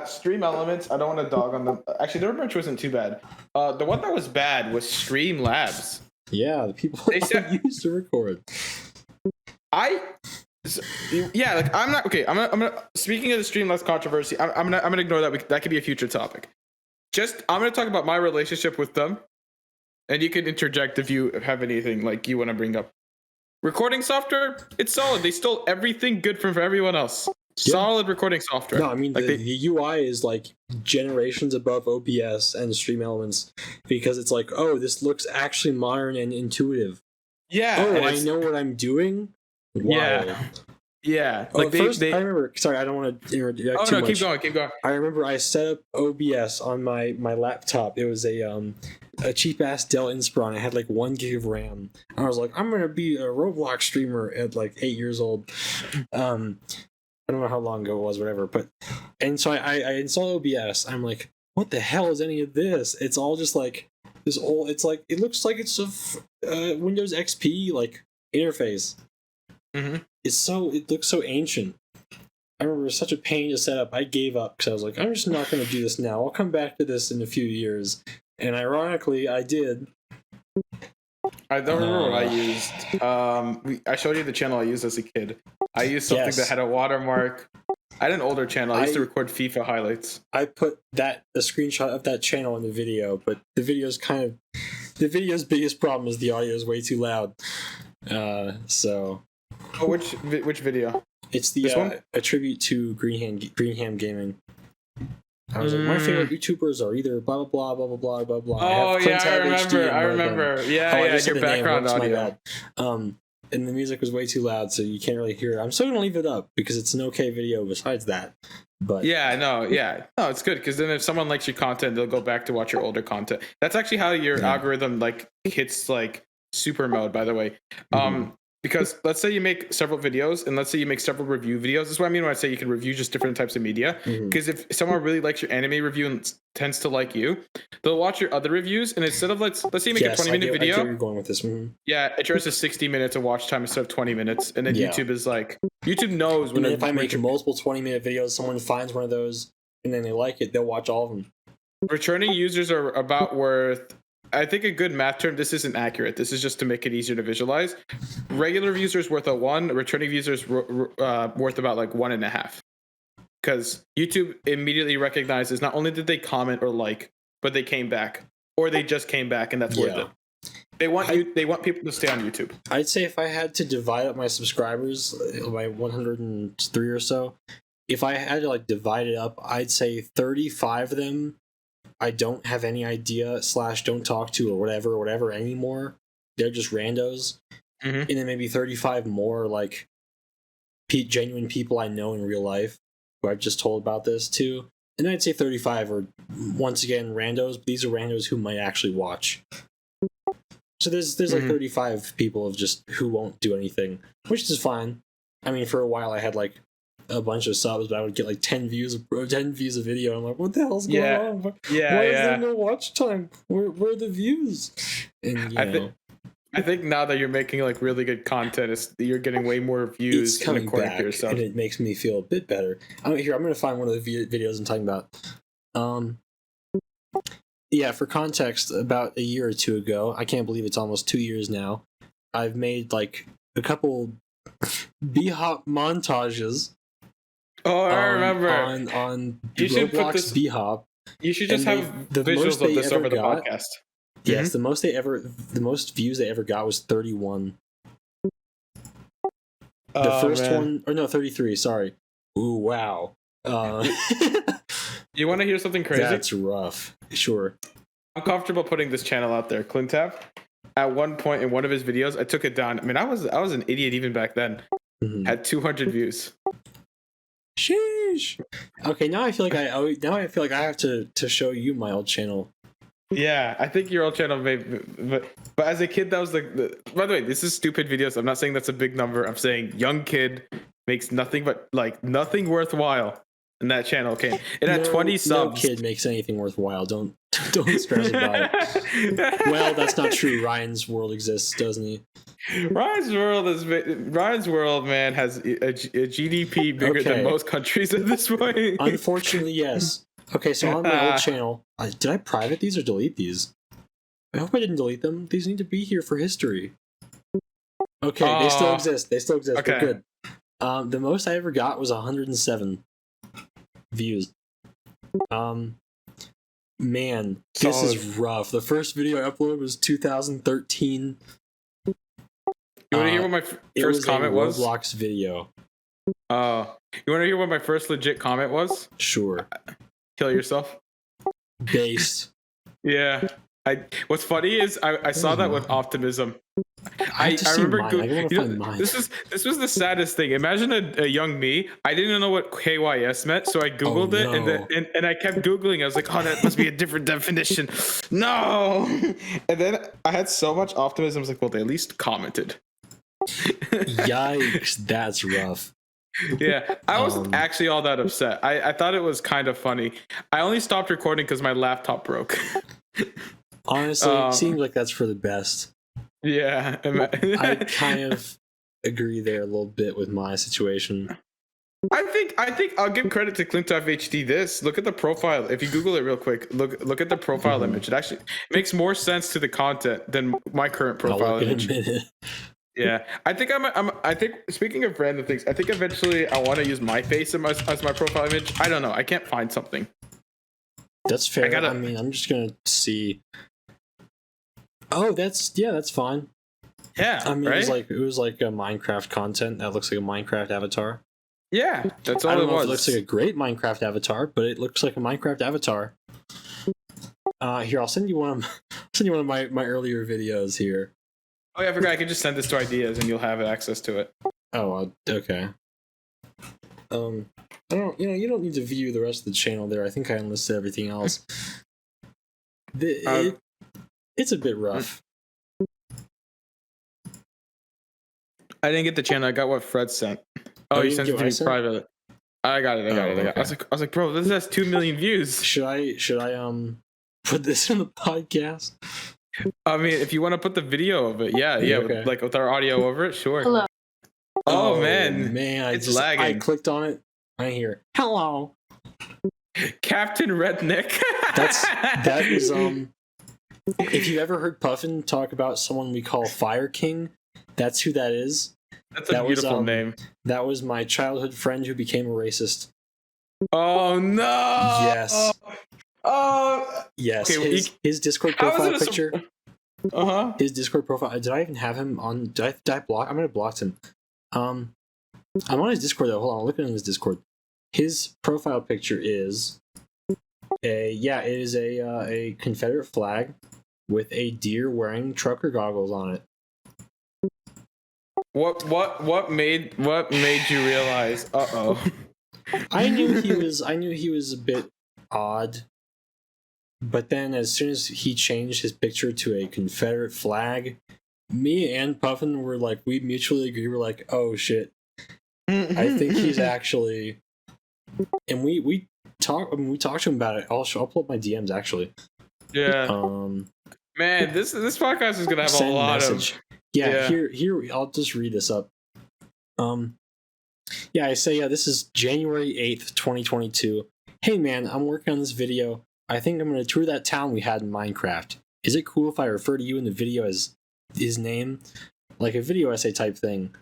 Stream Elements, I don't want to dog on them. Actually, their merch wasn't too bad. The one that was bad was Stream Labs. Yeah, the people they used to record. I'm not okay. I'm gonna speaking of the Streamlabs controversy. I'm gonna ignore that. That could be a future topic. I'm gonna talk about my relationship with them, and you can interject if you have anything like you want to bring up. Recording software, it's solid. They stole everything good from everyone else. Solid recording software. No, I mean the UI is like generations above OBS and Stream Elements because it's like, oh, this looks actually modern and intuitive. Yeah. Oh, I know what I'm doing. Wow. Yeah. Like I remember. Sorry, I don't want to interject too much. Keep going. I remember I set up OBS on my laptop. It was a cheap ass Dell Inspiron. It had like 1 gig of RAM. I was like, I'm gonna be a Roblox streamer at like 8 years old. I don't know how long ago it was, whatever. And so I installed OBS. I'm like, what the hell is any of this? It's all just like this old. It's like it looks like it's a Windows XP like interface. Mm-hmm. It looks so ancient. I remember it was such a pain to set up. I gave up because I was like, I'm just not going to do this now. I'll come back to this in a few years. And ironically, I did. I don't remember what I used. I showed you the channel I used as a kid. I used something that had a watermark. I had an older channel. I used to record FIFA highlights. I put a screenshot of that channel in the video, but the video's biggest problem is the audio is way too loud. So. Oh, which video? It's a tribute to Greenham Gaming. I was like, my favorite YouTubers are either blah blah blah blah blah blah blah. Oh yeah, I remember. Yeah, your background audio. And the music was way too loud, so you can't really hear it. I'm still gonna leave it up because it's an okay video. Besides that, but no, it's good because then if someone likes your content, they'll go back to watch your older content. That's actually how your algorithm like hits like super mode. By the way, because let's say you make several videos and let's say you make several review videos. This is what I mean when I say you can review just different types of media. Because if someone really likes your anime review and tends to like you, they'll watch your other reviews. And instead of let's say you make a 20-minute video. I get where you're going with this. Yeah, it turns to 60 minutes of watch time instead of 20 minutes. And then YouTube is like, YouTube knows when if I make multiple 20-minute videos, someone finds one of those and then they like it, they'll watch all of them. Returning users are about worth... I think a good math term, this isn't accurate. This is just to make it easier to visualize. Regular users worth a 1, returning users worth about like 1.5. Because YouTube immediately recognizes not only did they comment or like, but they came back. Or they just came back and that's worth it. They want people to stay on YouTube. I'd say if I had to divide up my subscribers by 103 or so, if I had to like divide it up, I'd say 35 of them I don't have any idea / don't talk to or whatever anymore. They're just randos. And then maybe 35 more like genuine people I know in real life who I've just told about this to. And I'd say 35 are once again randos, but these are randos who might actually watch. So there's like 35 people of just who won't do anything, which is fine. I mean, for a while I had like a bunch of subs, but I would get like 10 views a video. I'm like, what the hell's going on? Why is there no watch time? Where are the views? And I think now that you're making like really good content, you're getting way more views according to yourself, and it makes me feel a bit better. I'm gonna find one of the videos I'm talking about. Yeah, for context, about a year or two ago, I can't believe it's almost 2 years now, I've made like a couple B-hop montages. Oh, I remember. On Roblox B-hop. You should just have the visuals of this over the podcast. Yes, the most views they ever got was 31. The first one, or no, 33. Sorry. Ooh, wow. You want to hear something crazy? That's rough. Sure. I'm comfortable putting this channel out there. Clintav, at one point in one of his videos, I took it down. I mean, I was an idiot even back then. Had 200 views. Sheesh. Okay, now I feel like I have to show you my old channel. Yeah, I think your old channel but as a kid, that was like by the way, this is stupid videos. I'm not saying that's a big number. I'm saying young kid makes nothing but like nothing worthwhile. And that channel came. It had 20 subs. No kid makes anything worthwhile. Don't stress about it. Well, that's not true. Ryan's World exists, doesn't he? Ryan's World, man, has a GDP bigger than most countries at this point. Unfortunately, yes. Okay, so on my old channel, did I private these or delete these? I hope I didn't delete them. These need to be here for history. Okay, they still exist. Okay. They're good. The most I ever got was 107 views. Man, this is rough. The first video I uploaded was 2013. You want to hear what my first comment was? Roblox video. You want to hear what my first legit comment was? Sure. Kill yourself. Based. Yeah. What's funny is I saw that with optimism. I remember this was the saddest thing. Imagine a young me. I didn't know what KYS meant, so I googled it and I kept googling. I was like, oh, that must be a different definition. No. And then I had so much optimism. I was like, well, they at least commented. Yikes, that's rough. Yeah, I wasn't actually all that upset. I thought it was kind of funny. I only stopped recording because my laptop broke. Honestly, it seems like that's for the best. Yeah. I kind of agree there a little bit with my situation. I think I'll give credit to Clintav HD. Look at the profile. If you Google it real quick, look at the profile image. It actually makes more sense to the content than my current profile image. Yeah, I think I think speaking of random things, I think eventually I want to use my face as my profile image. I don't know. I can't find something. That's fair. I mean, I'm just gonna see. Oh, that's fine. Yeah, I mean, right? it was like a Minecraft content that looks like a Minecraft avatar. Yeah, that's all I don't it know was. If it looks like a great Minecraft avatar, but it looks like a Minecraft avatar. Here, I'll send you one of my earlier videos here. Oh yeah, I forgot. I could just send this to ideas, and you'll have access to it. Oh, okay. I don't. You don't need to view the rest of the channel there. I think I enlisted everything else. It's a bit rough. I didn't get the channel. I got what Fred sent. Oh, you sent it to me privately. I got it. Okay. I was like, bro, this has 2 million views. Should I put this in the podcast? I mean, if you want to put the video of it, yeah, okay. with our audio over it, sure. Hello. Oh man, it's lagging. I clicked on it. I hear hello, Captain Redneck. that is If you ever heard Puffin talk about someone we call Fire King, that's who that is. That's a beautiful name. That was my childhood friend who became a racist. Oh no! Yes. Yes. Okay, his Discord profile picture. His Discord profile. Did I even have him on? Did I block? I might have blocked him. I'm on his Discord though. Hold on, I'm looking at his Discord. his profile picture is a Confederate flag with a deer wearing trucker goggles on it. What made you realize? I knew he was a bit odd, but then as soon as he changed his picture to a Confederate flag, me and Puffin were like, we mutually agree. We're like, oh shit, I think he's actually. And we talked to him about it. I'll pull up my DMs actually. Yeah. Man, this podcast is gonna have a lot of. Yeah. Here. I'll just read this up. Yeah, I say, this is January 8th, 2022. Hey man, I'm working on this video. I think I'm gonna tour that town we had in Minecraft. Is it cool if I refer to you in the video as his name? Like a video essay type thing.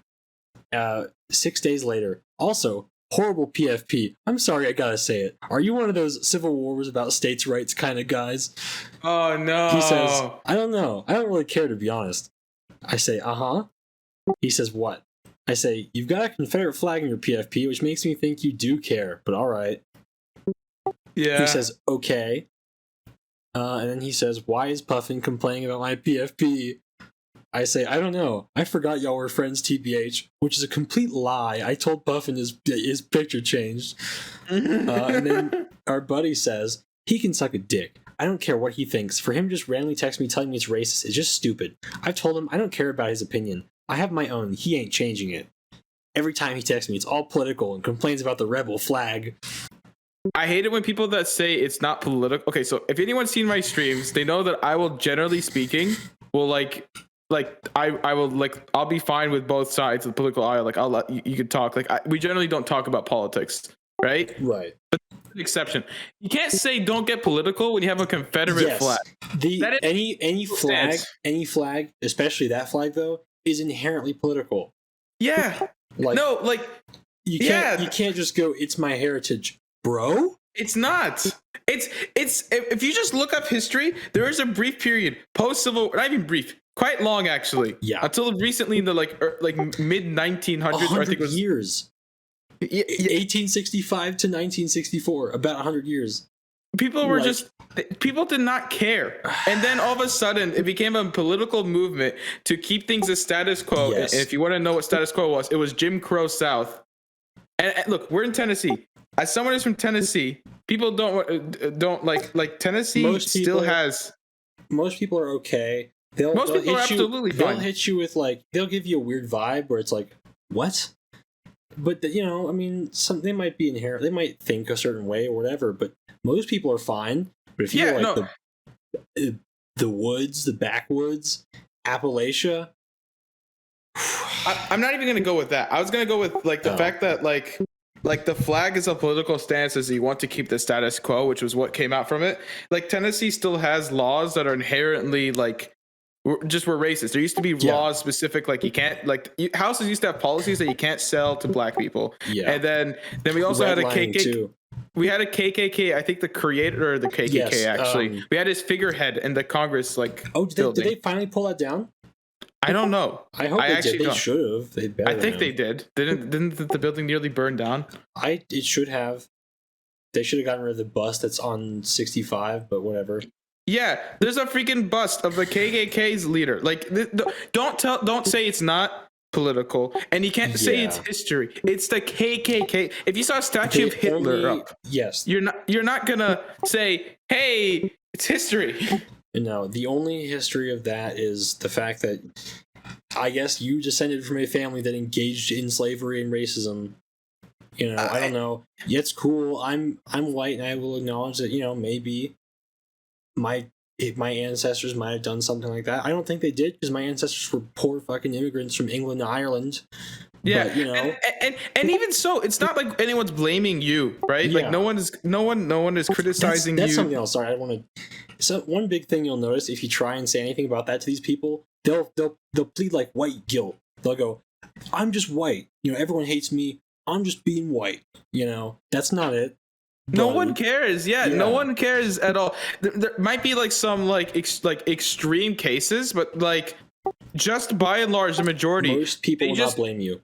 6 days later. Also, horrible PFP. I'm sorry, I gotta say it. Are you one of those civil wars about states' rights kind of guys? Oh no. He says, I don't know. I don't really care, to be honest. I say, uh-huh. He says, what? I say, you've got a Confederate flag in your PFP, which makes me think you do care, but alright. Yeah. He says, okay. And then he says, why is Puffin complaining about my PFP? I say, I don't know. I forgot y'all were friends, TBH, which is a complete lie. I told Puffin his picture changed. And then our buddy says, he can suck a dick. I don't care what he thinks. For him to just randomly text me telling me it's racist is just stupid. I've told him I don't care about his opinion. I have my own. He ain't changing it. Every time he texts me, it's all political and complains about the rebel flag. I hate it when people that say it's not political. Okay, so if anyone's seen my streams, they know that I will, generally speaking, will I'll be fine with both sides of the political aisle. Like, I'll let you can talk. Like, we generally don't talk about politics, right? Right. But an exception. You can't say don't get political when you have a Confederate flag. Any flag, especially that flag though, is inherently political. Yeah. You can't just go, it's my heritage, bro. It's not. It's if you just look up history, there is a brief period post-civil, not even brief, quite long actually. Yeah. Until recently in the mid 1900s. 100 years. 1865 to 1964, about 100 years. People did not care. And then all of a sudden it became a political movement to keep things as status quo. Yes. And if you want to know what status quo was, it was Jim Crow South. And look, we're in Tennessee. As someone who's from Tennessee, people don't like Tennessee most people are okay. Most people are absolutely fine. They'll hit you with they'll give you a weird vibe where it's like, what? But they might be inherent. They might think a certain way or whatever. But most people are fine. But if you're the woods, the backwoods, Appalachia, I'm not even gonna go with that. I was gonna go with the fact that the flag is a political stance as you want to keep the status quo, which was what came out from it. Like Tennessee still has laws that are inherently were racist. There used to be laws specific, you can't houses used to have policies that you can't sell to black people. Yeah. And then we also had a KKK too. We had a KKK. I think the creator of the KKK actually. We had his figurehead in the Congress did they finally pull that down? I don't know. I hope they did. They should have. I think they did. Didn't the building nearly burn down? It should have. They should have gotten rid of the bust that's on 65, but whatever. Yeah, there's a freaking bust of the KKK's leader. Don't say it's not political, and you can't say it's history. It's the KKK. If you saw a statue of Hitler up, yes, you're not gonna say, "Hey, it's history." No, the only history of that is the fact that I guess you descended from a family that engaged in slavery and racism. I don't know. Yeah, it's cool. I'm white, and I will acknowledge that. Maybe my ancestors might have done something like that. I don't think they did because my ancestors were poor fucking immigrants from England and Ireland. Yeah, but, and even so, it's not like anyone's blaming you, right? Yeah. No one is criticizing you. That's something else. Sorry, I want to. So one big thing you'll notice if you try and say anything about that to these people, they'll plead white guilt. They'll go, "I'm just white. Everyone hates me. I'm just being white." That's not it. No one cares. Yeah, no one cares at all. There might be some extreme cases, but just by and large, the majority. Most people will not blame you.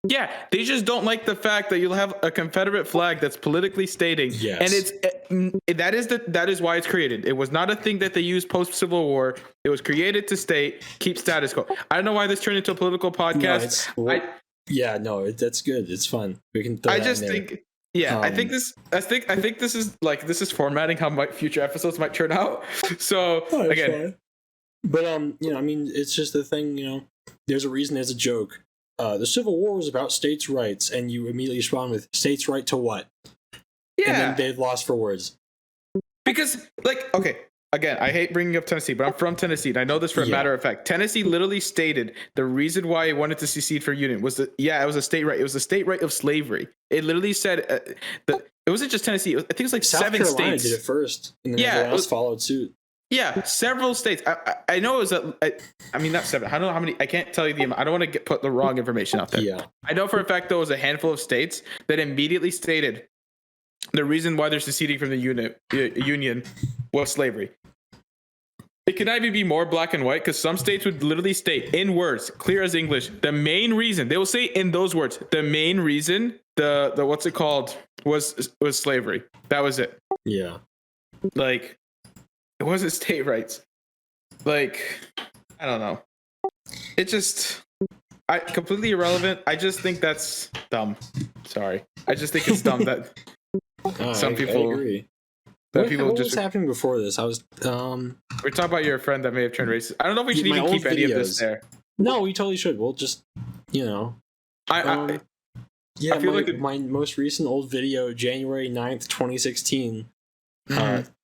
Yeah, they just don't like the fact that you'll have a Confederate flag that's politically stating, Yes. and that is why it's created. It was not a thing that they used post Civil War. It was created to state keep status quo. I don't know why this turned into a political podcast. That's good. It's fun. We can. I just think. Yeah, I think this is formatting how my future episodes might turn out. So again, fine. But I mean, it's just the thing. There's a reason. There's a joke. The Civil War was about states' rights, and you immediately respond with states' right to what? Yeah, and then they've lost for words. Because, okay, again, I hate bringing up Tennessee, but I'm from Tennessee, and I know this for a matter of fact. Tennessee literally stated the reason why it wanted to secede for union was it was a state right. It was a state right of slavery. It literally said it wasn't just Tennessee. I think it was like South 7 Carolina states. did it first, and then everyone else followed suit. Yeah, several states. I know it was not 7. I don't know how many. I can't tell you the amount. I don't want to put the wrong information out there. Yeah. I know for a fact there was a handful of states that immediately stated the reason why they're seceding from the union was slavery. It can either be more black and white because some states would literally state in words clear as English the main reason, they will say in those words, the main reason the what's it called was slavery. That was it. Yeah. Like, it wasn't state rights. Like, I don't know. It just, completely irrelevant. I just think that's dumb. Sorry. I just think it's dumb that some people. I agree. What was happening before this? I was. We're talking about your friend that may have turned racist. I don't know if we should even keep any of this there. No, we totally should. We'll just, I feel like my most recent old video, January 9th, 2016.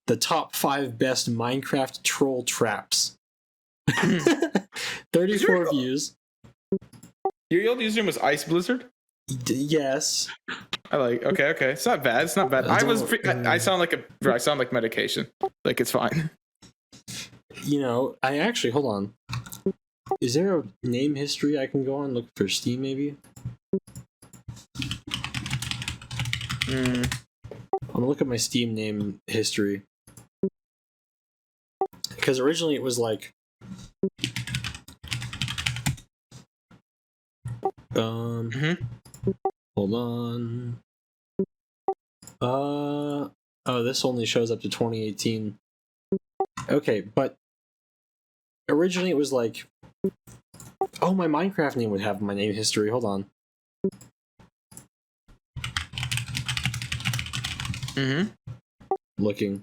The top 5 best Minecraft troll traps. 34 views. Your old username was Ice Blizzard? Yes. Okay. It's not bad. I sound like medication. Like, it's fine. I actually, hold on. Is there a name history I can go on? Look for Steam, maybe? I'm gonna look at my Steam name history. Because originally it was like... Hold on. This only shows up to 2018. Okay, but originally it was like... Oh, my Minecraft name would have my name history. Hold on. Looking.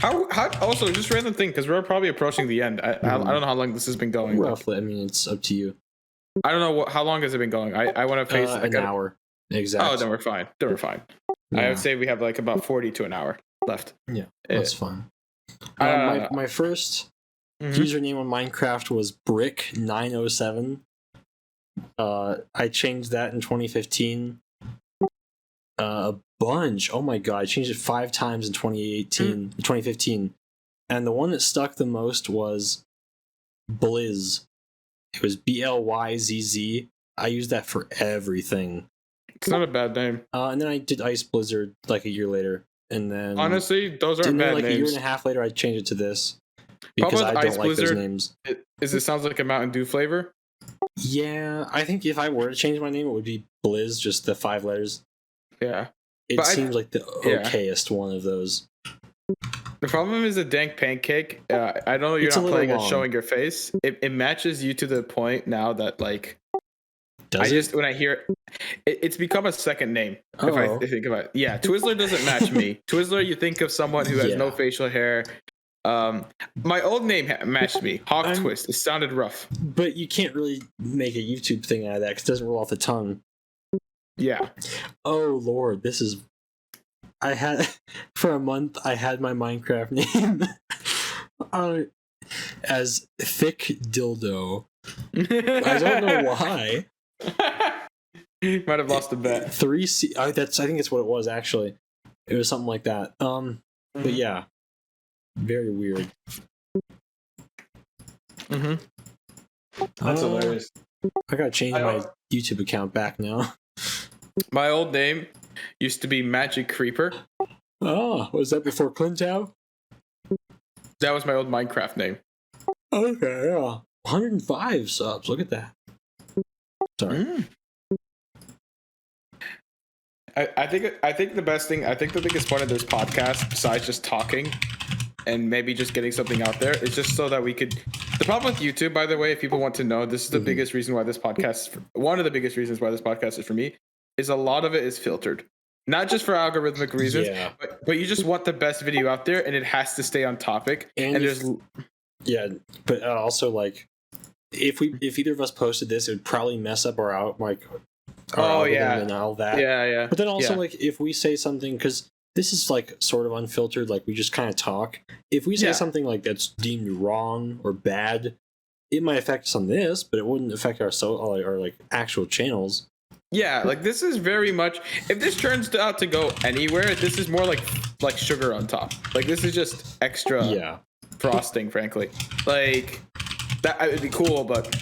How also, just random thing, because we're probably approaching the end. I don't know how long this has been going. Roughly, I mean, it's up to you. I don't know how long has it been going. I want to face an hour. Exactly. Oh, then we're fine. Yeah. I would say we have like about 40 to an hour left. Yeah, that's fine. My first username on Minecraft was Brick907. I changed that in 2015. A bunch. Oh my god, I changed it 5 times in 2015. And the one that stuck the most was Blizz. It was BLYZZ. I used that for everything. It's not a bad name. And then I did Ice Blizzard like a year later. And then honestly, those aren't bad names. A year and a half later, I changed it to this. Because I don't like those names. It sounds like a Mountain Dew flavor? Yeah, I think if I were to change my name, it would be Blizz, just the 5 letters. Yeah. It seems like the okayest one of those. The problem is adankpancake. I know you're not playing and showing your face. It matches you to the point now that, like, when I hear it's become a second name. If I think about it. Yeah, Twizzler doesn't match me. Twizzler, you think of someone who has no facial hair. My old name matched me. Hawk Twist. It sounded rough. But you can't really make a YouTube thing out of that because it doesn't roll off the tongue. Yeah. Oh Lord, this is. I had for a month. I had my Minecraft name as Thick Dildo. I don't know why. Might have lost a bet. 3C. I think it's what it was actually. It was something like that. But yeah, very weird. That's hilarious. I gotta change my YouTube account back now. My old name used to be Magic Creeper. Oh, was that before Clintow? That was my old Minecraft name. Okay, yeah. 105 subs. Look at that. Sorry. I think the best thing, I think the biggest point of this podcast, besides just talking and maybe just getting something out there, is just so that we could. The problem with YouTube, by the way, if people want to know, this is the biggest reason why this podcast, one of the biggest reasons why this podcast is for me, is a lot of it is filtered. Not just for algorithmic reasons, but you just want the best video out there, and it has to stay on topic. And there's but also like if either of us posted this, it would probably mess up our algorithm and all that. Yeah. But then also like if we say something, because this is like sort of unfiltered, like we just kind of talk. If we say something like that's deemed wrong or bad, it might affect us on this, but it wouldn't affect our like actual channels. Yeah, like this is very much. If this turns out to go anywhere, this is more like sugar on top. Like this is just extra frosting, frankly. Like that would be cool, but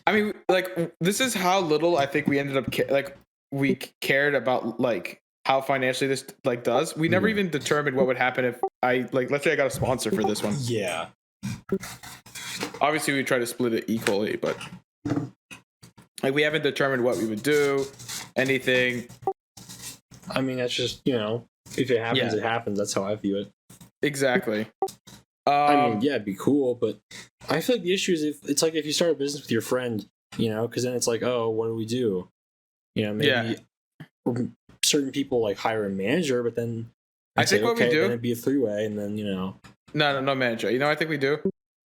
I mean, like this is how little I think we ended up we cared about like how financially this like does. We never even determined what would happen if let's say I got a sponsor for this one. Yeah. Obviously, we try to split it equally, but. Like, we haven't determined what we would do, anything. I mean, that's just, if it happens, it happens. That's how I view it. Exactly. I mean, it'd be cool, but I feel like the issue is if you start a business with your friend, because then it's like, oh, what do we do? Maybe certain people, like, hire a manager, but then I think what we do... then it'd be a three-way, and then, No manager. I think we do?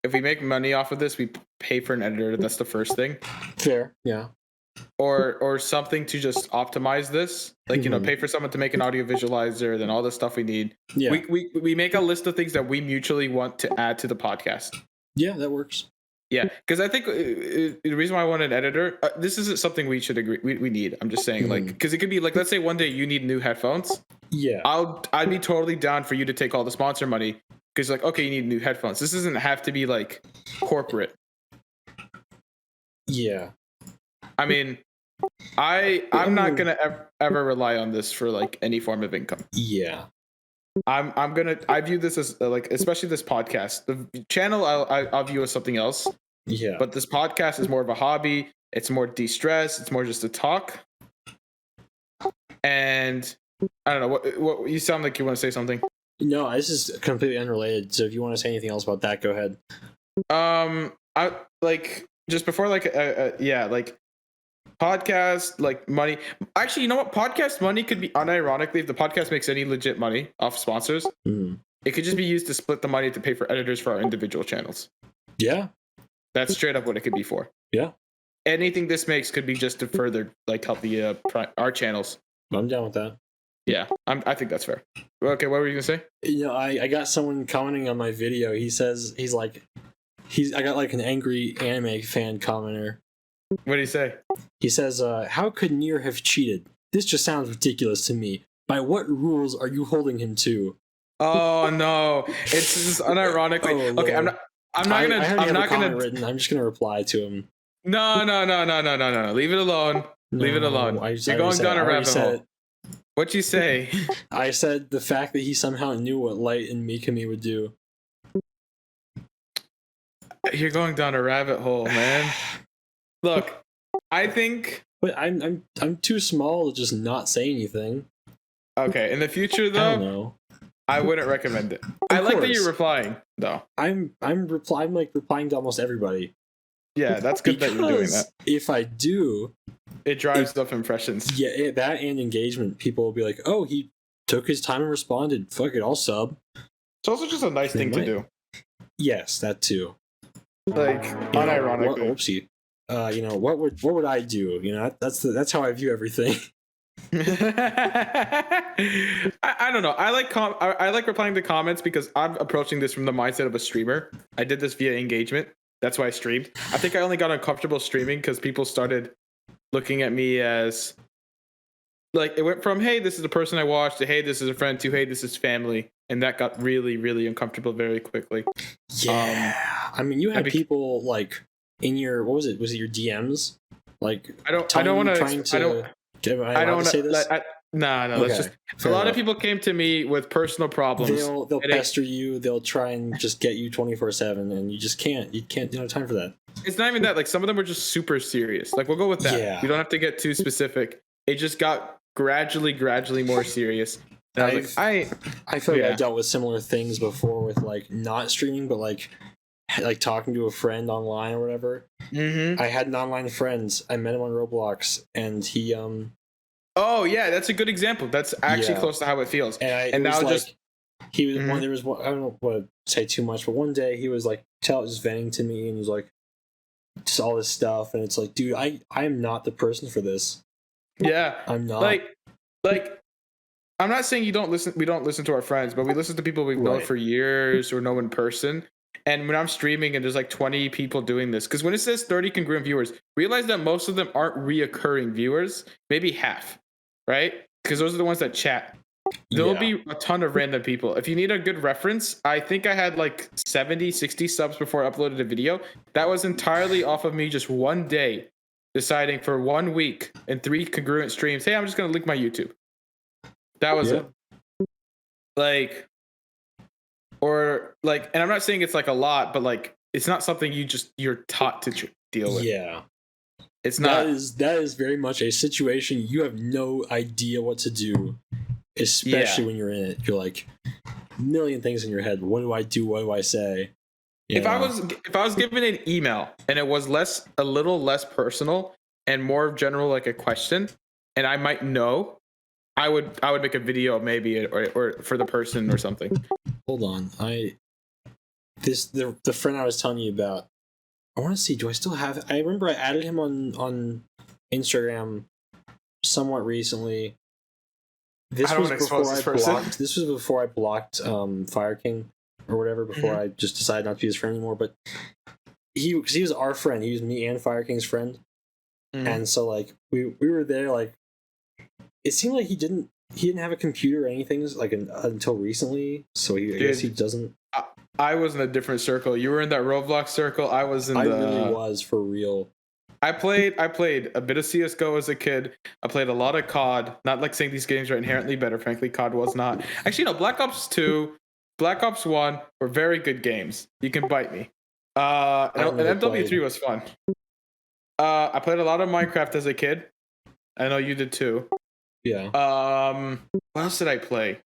If we make money off of this, we pay for an editor. That's the first thing. Fair, yeah. Or something to just optimize this. Like, pay for someone to make an audio visualizer, then all the stuff we need. Yeah. We make a list of things that we mutually want to add to the podcast. Yeah, that works. Yeah, because I think the reason why I want an editor, this isn't something we should agree we need. I'm just saying, like, because it could be like, let's say one day you need new headphones. Yeah. I'd be totally down for you to take all the sponsor money. Because, like, okay, you need new headphones. This doesn't have to be, like, corporate. Yeah. I mean, I'm not going to ever rely on this for, like, any form of income. Yeah. I view this as, like, especially this podcast. The channel, I'll view as something else. Yeah. But this podcast is more of a hobby. It's more de-stress. It's more just a talk. And, I don't know, what you sound like you want to say something. No, this is completely unrelated. So if you want to say anything else about that, go ahead. I like just before like podcast like money. Actually, you know what? Podcast money could be unironically if the podcast makes any legit money off sponsors. It could just be used to split the money to pay for editors for our individual channels. Yeah, that's straight up what it could be for. Yeah, anything this makes could be just to further like help the our channels. I'm down with that. Yeah, I think that's fair. Okay, what were you gonna say? I got someone commenting on my video. He says I got like an angry anime fan commenter. What did he say? He says, "How could Nier have cheated? This just sounds ridiculous to me. By what rules are you holding him to?" Oh no, it's just unironically. Okay, I'm not gonna. Written. I'm just gonna reply to him. No. Leave it alone. Leave it alone. You're going down a rabbit hole. What'd you say? I said the fact that he somehow knew what Light and Mikami would do. You're going down a rabbit hole, man. Look, I think. But I'm too small to just not say anything. Okay, in the future though, I don't know. I wouldn't recommend it. I like that you're replying though. I'm replying to almost everybody. Yeah, that's good that you're doing that. If I do, it drives up impressions. Yeah, that and engagement. People will be like, "Oh, he took his time and responded. Fuck it, I'll sub." It's also just a nice thing to do. Yes, that too. Like unironically. Oopsie. What would I do? That's how I view everything. I don't know. I like replying to comments because I'm approaching this from the mindset of a streamer. I did this via engagement. That's why I streamed. I think I only got uncomfortable streaming because people started looking at me as like it went from hey, this is the person I watched to hey, this is a friend to hey, this is family, and that got really, really uncomfortable very quickly. Yeah, I mean, you had people like in your was it your DMs? Like I don't want to say this. No, Okay, that's just a fair lot of enough. people came to me with personal problems. They'll pester you. They'll try and just get you 24/7, and you just can't. You can't. You don't have time for that. It's not even that. Like some of them were just super serious. Like we'll go with that. Yeah. You don't have to get too specific. It just got gradually more serious. And I was like, I feel like I dealt with similar things before with like not streaming, but like talking to a friend online or whatever. Mm-hmm. I had an online friend. I met him on Roblox, and he Oh yeah, that's a good example. That's actually close to how it feels. And now was just he was one. There was one. I don't know what to say too much, but one day he was like just venting to me, and he was like just all this stuff, and it's like, dude, I am not the person for this. Yeah, I'm not. Like I'm not saying we don't listen to our friends, but we listen to people we've known for years or know in person. And when I'm streaming and there's like 20 people doing this, because when it says 30 congruent viewers, realize that most of them aren't reoccurring viewers, maybe half, right? Because those are the ones that chat. There'll be a ton of random people. If you need a good reference, I think I had like 70, 60 subs before I uploaded a video. That was entirely off of me just one day deciding for 1 week and 3 congruent streams, hey, I'm just going to link my YouTube. That was it. Like, or like, and I'm not saying it's like a lot, but like, it's not something you're taught to deal with. Yeah. It's not. That is very much a situation you have no idea what to do, especially when you're in it. You're like a million things in your head. What do I do? What do I say? If I was given an email and it was a little less personal and more general, like a question, and I might know, I would make a video maybe or for the person or something. Hold on, the friend I was telling you about. I want to see. Do I still have? I remember I added him on Instagram somewhat recently. This was before I blocked Fire King or whatever. Before I just decided not to be his friend anymore. But he was our friend. He was me and Fire King's friend, and so like we were there. Like it seemed like he didn't have a computer or anything like until recently. So I guess he doesn't. I was in a different circle. You were in that Roblox circle. I was in I really was, for real. I played a bit of CSGO as a kid. I played a lot of COD. Not like saying these games are inherently better. Frankly, COD was not. Actually, no. Black Ops 2, Black Ops 1 were very good games. You can bite me. And MW3 was fun. I played a lot of Minecraft as a kid. I know you did too. Yeah. What else did I play?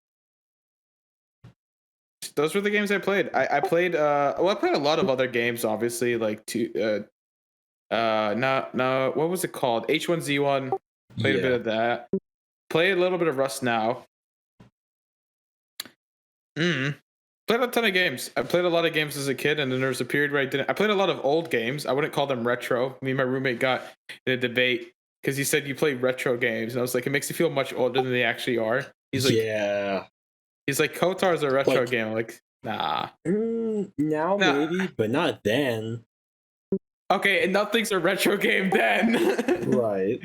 Those were the games I played. I played I played a lot of other games, obviously, like what was it called? H1Z1. Played a bit of that. Played a little bit of Rust now. Played a ton of games. I played a lot of games as a kid, and then there was a period where I didn't. I played a lot of old games. I wouldn't call them retro. Me and my roommate got in a debate because he said you play retro games, and I was like, it makes you feel much older than they actually are. He's like, yeah. He's like, KOTOR's a retro game. I'm like, nah. Now maybe, but not then. Okay, and nothing's a retro game then. Right.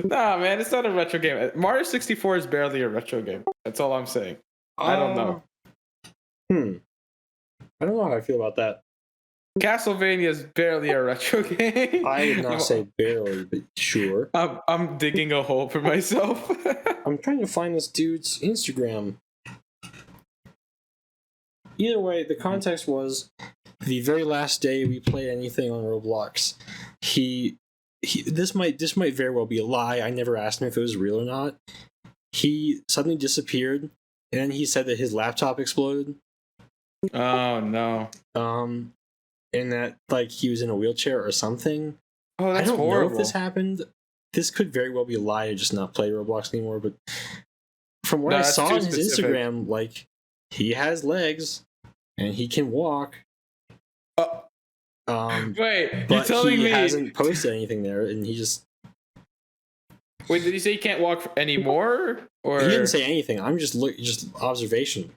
Nah, man, it's not a retro game. Mario 64 is barely a retro game. That's all I'm saying. I don't know. I don't know how I feel about that. Castlevania is barely a retro game. I would not say barely, but sure. I'm digging a hole for myself. I'm trying to find this dude's Instagram. Either way, the context was the very last day we played anything on Roblox. This might very well be a lie. I never asked him if it was real or not. He suddenly disappeared, and then he said that his laptop exploded. Oh no. And that like he was in a wheelchair or something. Oh, that's horrible. I don't know if this happened. This could very well be a lie to just not play Roblox anymore. But from what I saw on his Instagram, like he has legs and he can walk. Wait, but you're telling he me hasn't posted anything there, and he just. Wait, did he say he can't walk anymore? Or he didn't say anything. I'm just observation.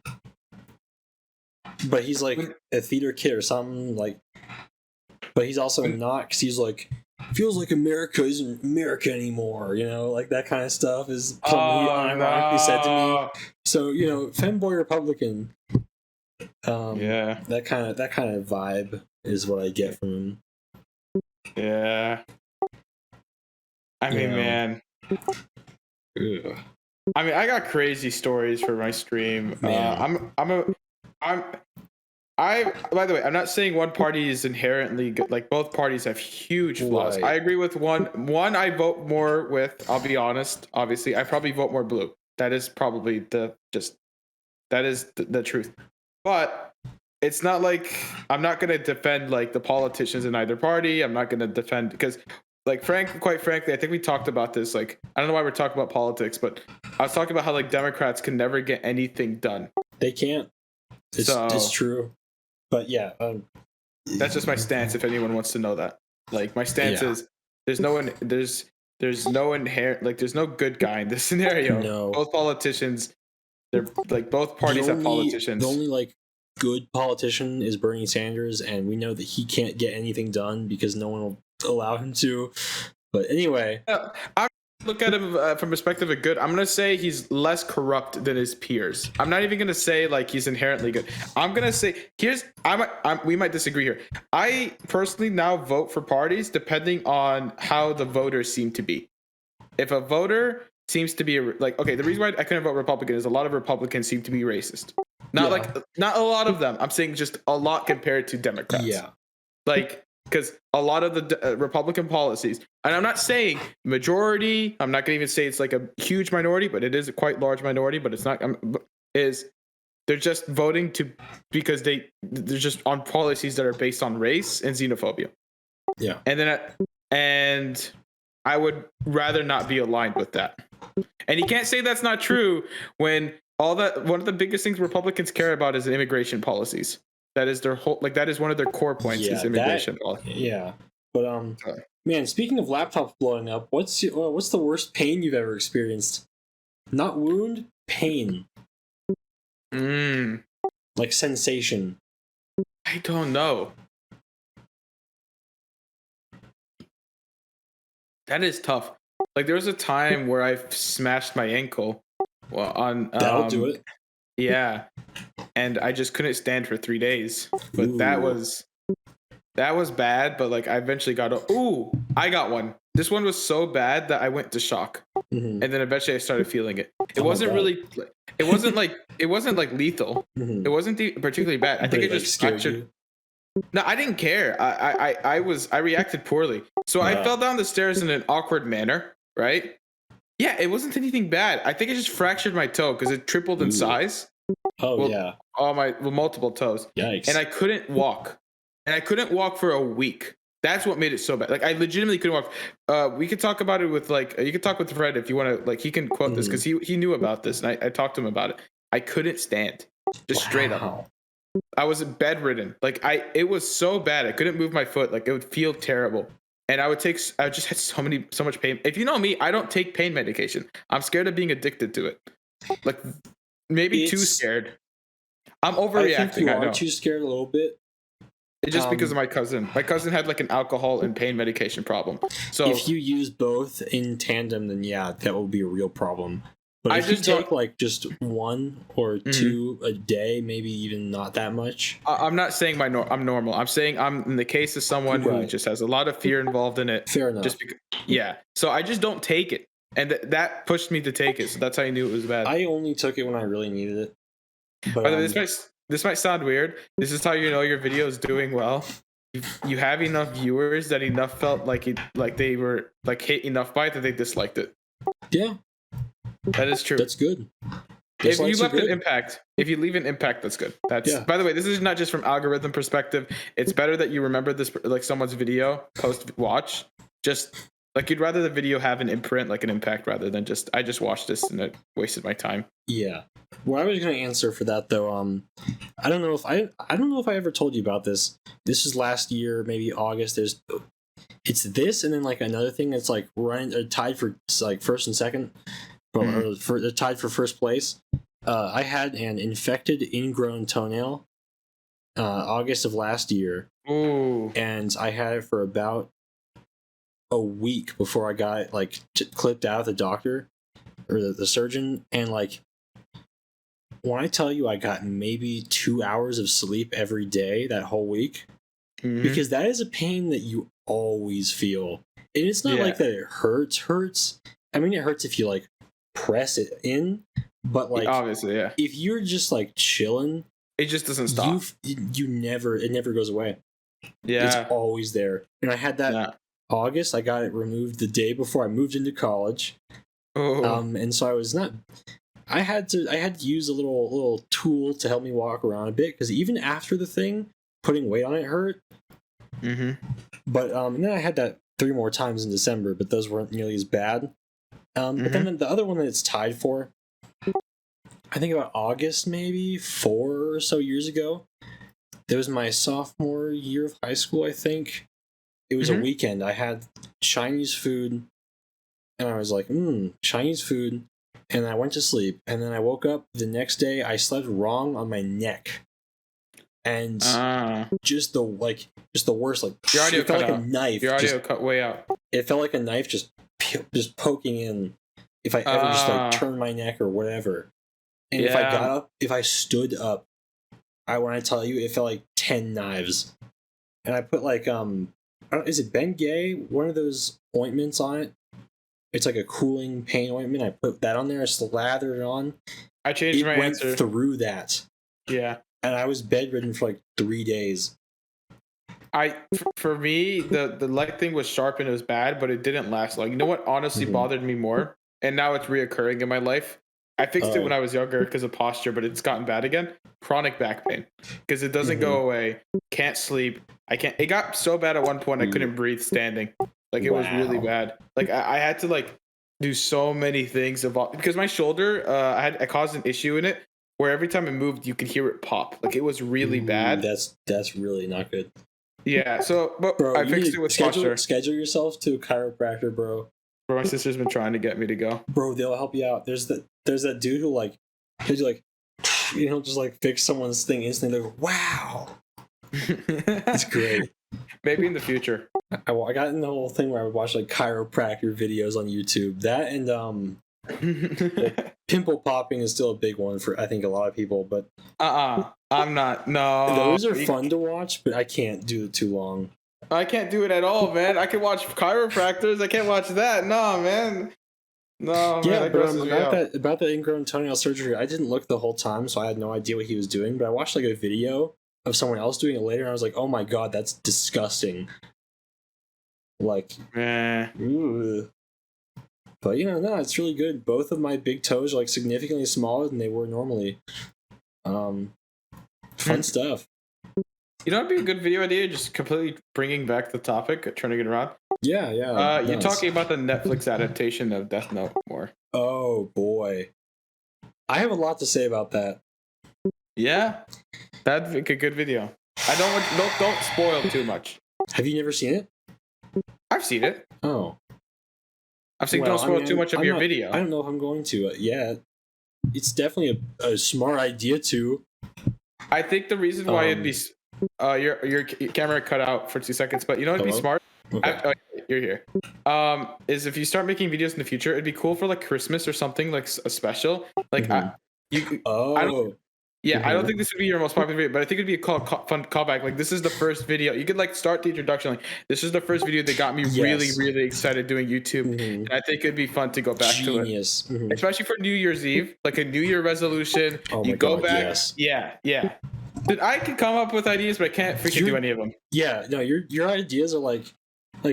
But he's like a theater kid or something, like. But he's also not, because he's like, feels like America isn't America anymore, you know, like that kind of stuff is something he unironically said to me. So, you know, femboy Republican. Yeah. That kind of vibe is what I get from him. Yeah. I mean, man. Ugh. I mean, I got crazy stories for my stream. By the way, I'm not saying one party is inherently good. Like, both parties have huge flaws. Right. I agree with one I vote more with. I'll be honest. Obviously, I probably vote more blue. That is probably the truth. But it's not like I'm not going to defend like the politicians in either party. I'm not going to defend because like quite frankly, I think we talked about this. Like, I don't know why we're talking about politics, but I was talking about how like Democrats can never get anything done. They can't. It's true. But yeah, that's just my stance. If anyone wants to know that, like, my stance is there's no inherent, like, there's no good guy in this scenario. No. Both politicians, they're like, both parties have politicians. The only like good politician is Bernie Sanders, and we know that he can't get anything done because no one will allow him to. But anyway, I look at him from perspective of good. I'm gonna say he's less corrupt than his peers. I'm not even gonna say like he's inherently good. I'm gonna say we might disagree here. I personally now vote for parties depending on how the voters seem to be. If a voter seems to be like, okay, the reason why I couldn't vote Republican is a lot of Republicans seem to be racist. Not a lot of them. I'm saying just a lot compared to Democrats. Yeah. Like, because a lot of the Republican policies, and I'm not saying majority, I'm not going to even say it's like a huge minority, but it is a quite large minority, but it's not, they're just voting because they're just on policies that are based on race and xenophobia. Yeah. And I would rather not be aligned with that. And you can't say that's not true when one of the biggest things Republicans care about is immigration policies. That is their whole, like, that is one of their core points is immigration policy. Yeah. But man, speaking of laptops blowing up, what's the worst pain you've ever experienced? Not wound, pain. Like sensation. I don't know. That is tough. Like, there was a time where I smashed my ankle. Well, that'll do it. Yeah, and I just couldn't stand for 3 days. But Ooh. that was bad. But like, I eventually I got one. This one was so bad that I went to shock, and then eventually I started feeling it. It wasn't like lethal. It wasn't particularly bad. I think it just fractured. No, I didn't care. I reacted poorly. So I fell down the stairs in an awkward manner, right? Yeah, it wasn't anything bad. I think it just fractured my toe because it tripled in size. Yeah. All my multiple toes. Yikes. And I couldn't walk. And I couldn't walk for a week. That's what made it so bad. Like, I legitimately couldn't walk. We could talk about it with, like, you could talk with Fred if you want to, like, he can quote this because he knew about this and I talked to him about it. I couldn't stand. Just straight up. I was bedridden. Like, it was so bad. I couldn't move my foot. Like, it would feel terrible. And I just had so much pain. If you know me, I don't take pain medication. I'm scared of being addicted to it. Like, maybe too scared. I'm overreacting. I think you are too scared a little bit. It's just because of my cousin. My cousin had like an alcohol and pain medication problem. So if you use both in tandem, then yeah, that will be a real problem. But if you take like just one or two a day, maybe even not that much. I'm not saying I'm normal. I'm saying I'm in the case of someone who just has a lot of fear involved in it. Fair enough. So I just don't take it, and that pushed me to take it. So that's how I knew it was bad. I only took it when I really needed it. But by the way, this might sound weird. This is how you know your video is doing well. You have enough viewers that enough felt like they were like hit enough by it that they disliked it. Yeah. That is true. That's good. If you left an impact, if you leave an impact, that's good. By the way, this is not just from algorithm perspective. It's better that you remember this, like someone's video post watch. Just like, you'd rather the video have an imprint, like an impact, rather than just I just watched this and it wasted my time. Yeah. What I was going to answer for that though, I don't know if I ever told you about this. This was last year, maybe August. It's this, and then like another thing that's like tied for like first and second. Or tied for first place. I had an infected ingrown toenail August of last year. Ooh. And I had it for about a week before I got it like clipped out of the doctor or the surgeon. And like, when I tell you I got maybe 2 hours of sleep every day that whole week, because that is a pain that you always feel. And it's not like that it hurts. I mean, it hurts if you like press it in, but like obviously, yeah. if you're just like chilling, It just doesn't stop. You never, it never goes away. Yeah, it's always there. And I had that August. I got it removed the day before I moved into college. And so I was not. I had to use a little tool to help me walk around a bit, because even after the thing, putting weight on it hurt. Mm-hmm. But and then I had that 3 more times in December, but those weren't nearly as bad. But then the other one that it's tied for, I think about August, maybe 4 or so years ago. It was my sophomore year of high school, I think. It was a weekend. I had Chinese food, and I was like, Chinese food. And I went to sleep, and then I woke up the next day. I slept wrong on my neck, and just the worst. Like, your audio it felt cut like out. a knife. Your audio cut way out. It felt like a knife just poking in. If I ever just like turned my neck or whatever, and if I got up, if I stood up, when I tell you, it felt like 10 knives. And I put like is it Bengay? One of those ointments on it. It's like a cooling pain ointment. I put that on there. I slathered it on. I changed my answer. It went through that. Yeah. And I was bedridden for like 3 days. For me, the leg thing was sharp and it was bad, but it didn't last long. You know what honestly bothered me more? And now it's reoccurring in my life. I fixed it when I was younger because of posture, but it's gotten bad again. Chronic back pain. Because it doesn't go away. Can't sleep. It got so bad at one point I couldn't breathe standing. Like, it was really bad. Like, I had to like do so many things because my shoulder, I caused an issue in it where every time it moved, you could hear it pop. Like, it was really bad. That's really not good. Yeah. So, but bro, I fixed it with posture. Schedule yourself to a chiropractor, bro. Bro, my sister's been trying to get me to go. Bro, they'll help you out. There's that dude who like, he'll just like fix someone's thing instantly. Like, wow, it's great. Maybe in the future. I got in the whole thing where I would watch like chiropractor videos on YouTube. That and like, pimple popping is still a big one for I think a lot of people. But I'm not. No, those are fun to watch, but I can't do it too long. I can't do it at all, man. I can watch chiropractors. I can't watch that. No, man. No, yeah, man, but about the ingrown toenail surgery, I didn't look the whole time, so I had no idea what he was doing. But I watched like a video of someone else doing it later, and I was like, "Oh my god, that's disgusting!" Like, ooh. But no, it's really good. Both of my big toes are like significantly smaller than they were normally. Fun stuff. You know, it'd be a good video idea, just completely bringing back the topic, turning it around. Yeah. You're talking about the Netflix adaptation of Death Note more. Oh boy, I have a lot to say about that. Yeah, that'd make a good video. I don't spoil too much. Have you never seen it? I've seen it. Oh, I've seen. Don't spoil too much of your video. I don't know if I'm going to. Yeah, it's definitely a smart idea to. I think the reason why it'd be your camera cut out for 2 seconds, but you know it'd be smart. Okay. You're here. Is if you start making videos in the future, it'd be cool for like Christmas or something like a special. Like I don't think this would be your most popular video, but I think it'd be a fun callback. Like, this is the first video. You could like start the introduction. Like, this is the first video that got me really, really excited doing YouTube. And I think it'd be fun to go back to it, especially for New Year's Eve, like a New Year resolution. Oh you my go God, back. yes. Yeah. Dude, I can come up with ideas, but I can't freaking do any of them. Yeah, no, your ideas are like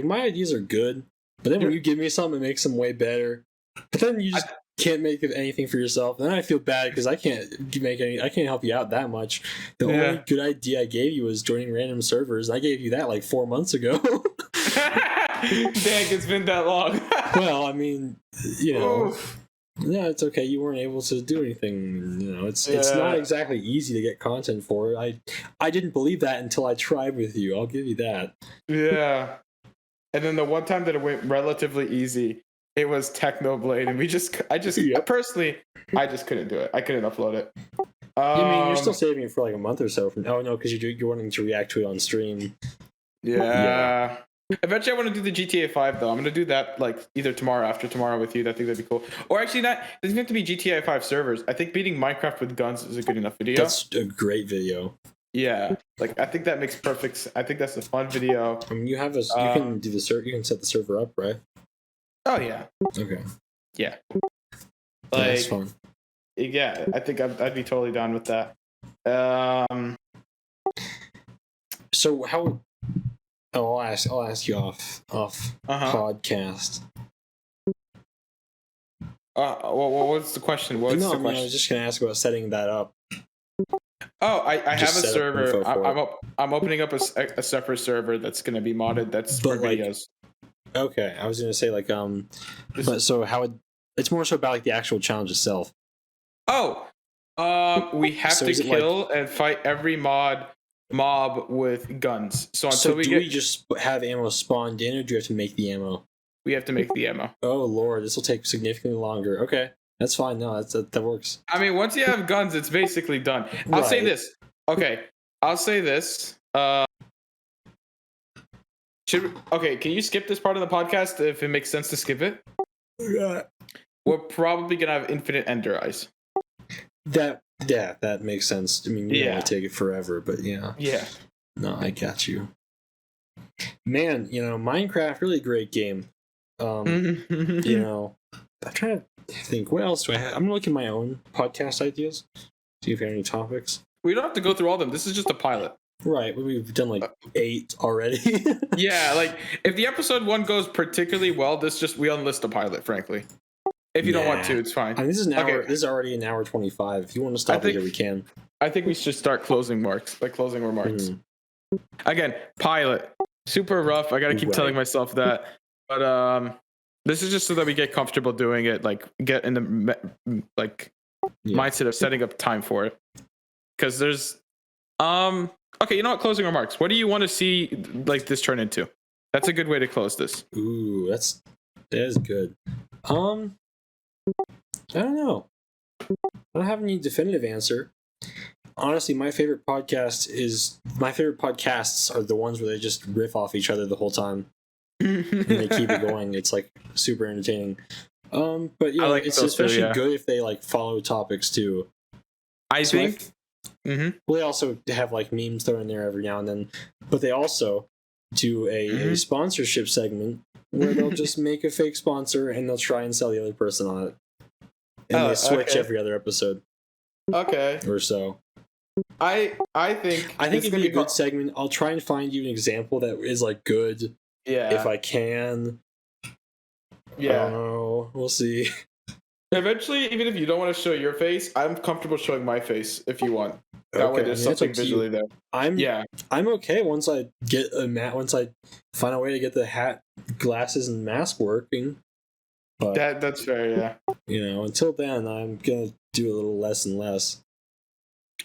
my ideas are good, but then when you give me something, it makes them way better. But then you just can't make anything for yourself. And then I feel bad because I can't help you out that much. The only good idea I gave you was joining random servers. I gave you that like 4 months ago. Dang, it's been that long. Well, I mean, yeah, it's okay. You weren't able to do anything. It's not exactly easy to get content for. I didn't believe that until I tried with you. I'll give you that. Yeah. And then the one time that it went relatively easy, it was Technoblade, and personally, I just couldn't do it. I couldn't upload it. You mean you're still saving it for like a month or so from? Oh no, because you're wanting to react to it on stream. Yeah. Eventually, I want to do the GTA 5 though. I'm gonna do that like either tomorrow, or after tomorrow with you. I think that'd be cool. Or actually, not. It doesn't have to be GTA 5 servers. I think beating Minecraft with guns is a good enough video. That's a great video. Yeah, like I think that makes perfect. I think that's a fun video. I mean, you can do the You can set the server up, right? Oh yeah. Okay. Yeah. Like, that's fun. Yeah, I think I'd be totally down with that. So how? Oh, I'll ask you off podcast. What's the question? I was just gonna ask about setting that up. Oh, I have a server. I'm opening up a separate server that's gonna be modded. That's for videos. Okay, I was gonna say but so how it's more so about like the actual challenge itself. Oh, we have to kill and fight every mob with guns. So until we just have ammo spawned in, or do you have to make the ammo? We have to make the ammo. Oh lord, this will take significantly longer. Okay, that's fine. No, that works. I mean, once you have guns, it's basically done. I'll say this. Okay, I'll say this. Can you skip this part of the podcast if it makes sense to skip it? Yeah. We're probably gonna have infinite ender eyes. That makes sense. I mean, you don't want to take it forever, but yeah. Yeah. No, I got you. Man, Minecraft, really great game. I'm trying to think, what else do I have? I'm gonna look at my own podcast ideas, see if I have any topics. We don't have to go through all of them. This is just a pilot. Right, we've done 8 already. Yeah, if the episode 1 goes particularly well, we unlist a pilot, frankly. If you don't want to, it's fine. I mean, this is an hour. This is already an hour 25. If you want to stop here, we can. I think we should start closing remarks. Again, pilot. Super rough. I gotta keep telling myself that. But this is just so that we get comfortable doing it. Get in the mindset of setting up time for it. Because there's okay, you know what? Closing remarks. What do you want to see this turn into? That's a good way to close this. Ooh, that is good. I don't know. I don't have any definitive answer. Honestly, my favorite podcasts are the ones where they just riff off each other the whole time. And they keep it going. It's super entertaining. But yeah, it's especially good if they follow topics too. I think. Well, they also have memes thrown in there every now and then, but they also do a sponsorship segment where they'll just make a fake sponsor and they'll try and sell the other person on it, and they switch every other episode. Okay. Or so. I think it'd be a good segment. I'll try and find you an example that is good. Yeah. If I can. Yeah. I don't know. We'll see. Eventually, even if you don't want to show your face, I'm comfortable showing my face if you want. That way there's something visually there. I'm okay once I get once I find a way to get the hat, glasses, and mask working. But that's fair, yeah. Until then, I'm gonna do a little less and less.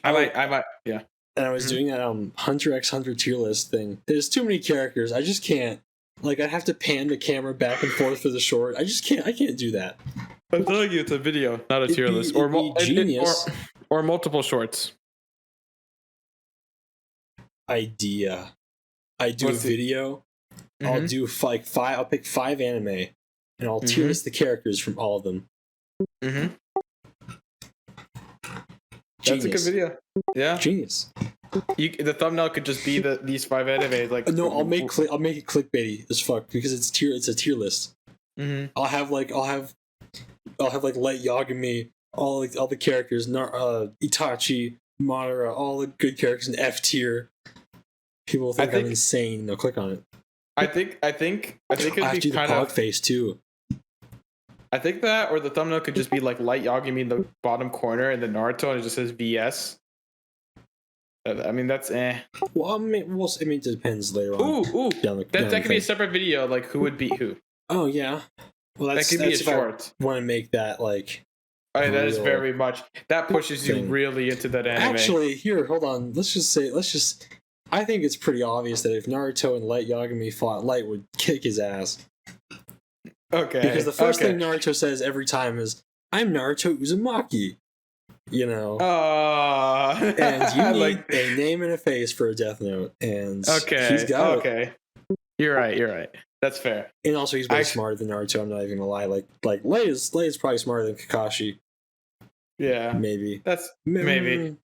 I might, yeah. And I was doing that Hunter x Hunter tier list thing. There's too many characters. I just can't. I'd have to pan the camera back and forth for the short. I just can't. I can't do that. I'm telling you, it's a video, not a tier list, or multiple shorts. Idea. I do a video. I'll do 5. I'll pick 5 anime, and I'll tier list the characters from all of them. That's a good video. Yeah, genius. The thumbnail could just be these 5 anime. No, I'll make it clickbaity as fuck because it's a tier list. I'll have Light Yagami, all the characters, Itachi, Madara, all the good characters in F tier. People think I'm insane. They'll click on it. I think it'd be kind of face too. I think that, or the thumbnail could just be Light Yagami in the bottom corner and the Naruto, and it just says VS. I mean, that's Well, I mean, it depends later on. Ooh. That could be a separate video, who would beat who. Oh, yeah. Well, that could be a short. I want to make that, that is very much... That pushes you really into that anime. Actually, here, hold on. I think it's pretty obvious that if Naruto and Light Yagami fought, Light would kick his ass. Okay. Because the first thing Naruto says every time is, "I'm Naruto Uzumaki." And you need a name and a face for a Death Note, and he's got it. You're right. That's fair. And also, he's way smarter than Naruto. I'm not even gonna lie. Light is probably smarter than Kakashi. Yeah, maybe. That's maybe.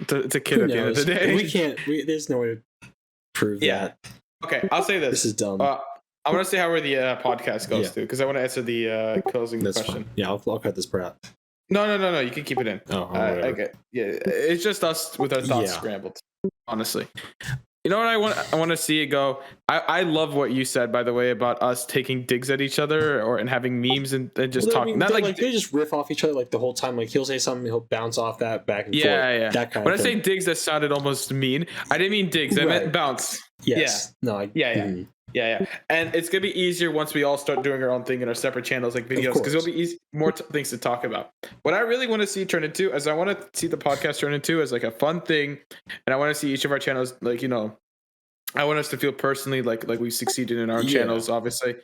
It's a kid at the end of the day. We can't. There's no way to prove that. Okay, I'll say this. This is dumb. I want to see how the podcast goes too, because I want to answer the closing question. Fine. Yeah, I'll cut this part out. No. You can keep it in. Oh, okay. Yeah, it's just us with our thoughts scrambled. Honestly, you know what I want to see it go. I love what you said, by the way, about us taking digs at each other and having memes and just talking. Not like they just riff off each other like the whole time. Like he'll say something, he'll bounce off that back and forth. Yeah. That kind when of I thing. say digs, that sounded almost mean. I didn't mean digs. I meant bounce. Yes. Yeah. No. Yeah. And it's gonna be easier once we all start doing our own thing in our separate channels, like videos, because it'll be more things to talk about. What I really want to see turn into, as I want to see the podcast turn into, is like a fun thing, and I want to see each of our channels, like, you know, I want us to feel personally like we succeeded in our channels, obviously,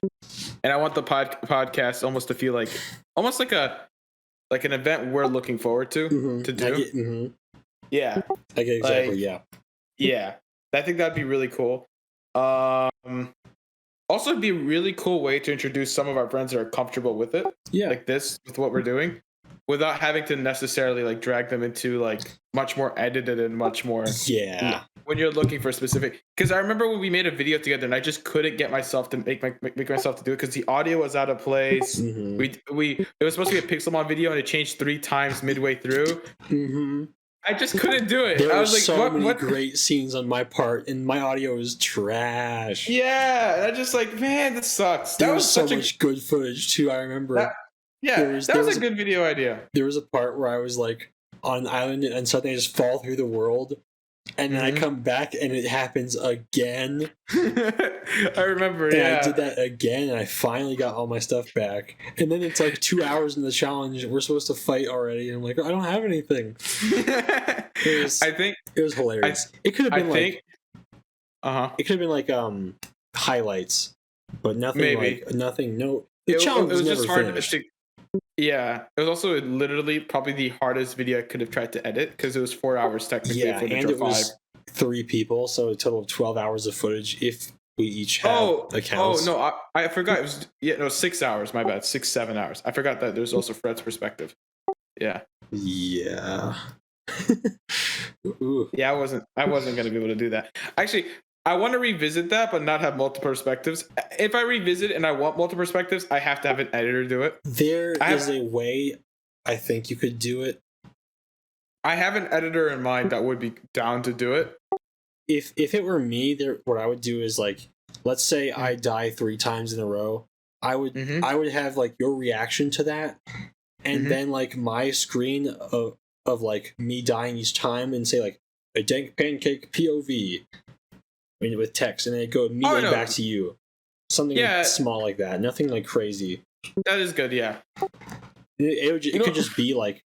and I want the podcast almost to feel like almost like an event we're looking forward to do. Yeah, I get exactly. Yeah. I think that'd be really cool. Also, it'd be a really cool way to introduce some of our friends that are comfortable with it. Yeah. Like this, with what we're doing, without having to necessarily like drag them into like much more edited and much more. Yeah. When you're looking for a specific, because I remember when we made a video together and I just couldn't get myself to make myself to do it because the audio was out of place. Mm-hmm. It was supposed to be a Pixelmon video and it changed 3 times midway through. Mm-hmm. I just couldn't do it. There was like, so many great scenes on my part, and my audio is trash. Yeah, and I just like, man, this sucks. There was so much good footage too. I remember. That was a good video idea. There was a part where I was like on an island, and suddenly I just fall through the world, and then I come back, and it happens again. I remember. And I did that again, and I finally got all my stuff back. And then it's like 2 hours in the challenge, and we're supposed to fight already. And I'm like, I don't have anything. It was hilarious. It could have been It could have been like highlights, but nothing. Maybe nothing. No, the challenge was just hard finished. Yeah, it was also literally probably the hardest video I could have tried to edit because it was 4 hours technically. Yeah, and it was 3 people, so a total of 12 hours of footage if we each have accounts. Oh no, I forgot. It was 6 hours. My bad, 6-7 hours. I forgot that there's also Fred's perspective. Yeah. Yeah. Yeah, I wasn't gonna be able to do that. Actually, I want to revisit that, but not have multiple perspectives. If I revisit and I want multiple perspectives, I have to have an editor do it. There is a way I think you could do it. I have an editor in mind that would be down to do it. If it were me, what I would do is like, let's say I die 3 times in a row. I would have like your reaction to that, and then like my screen of like me dying each time, and say like a dank pancake POV. With text, and then it go immediately back to you. Something small like that. Nothing like crazy. That is good, yeah. It could just be like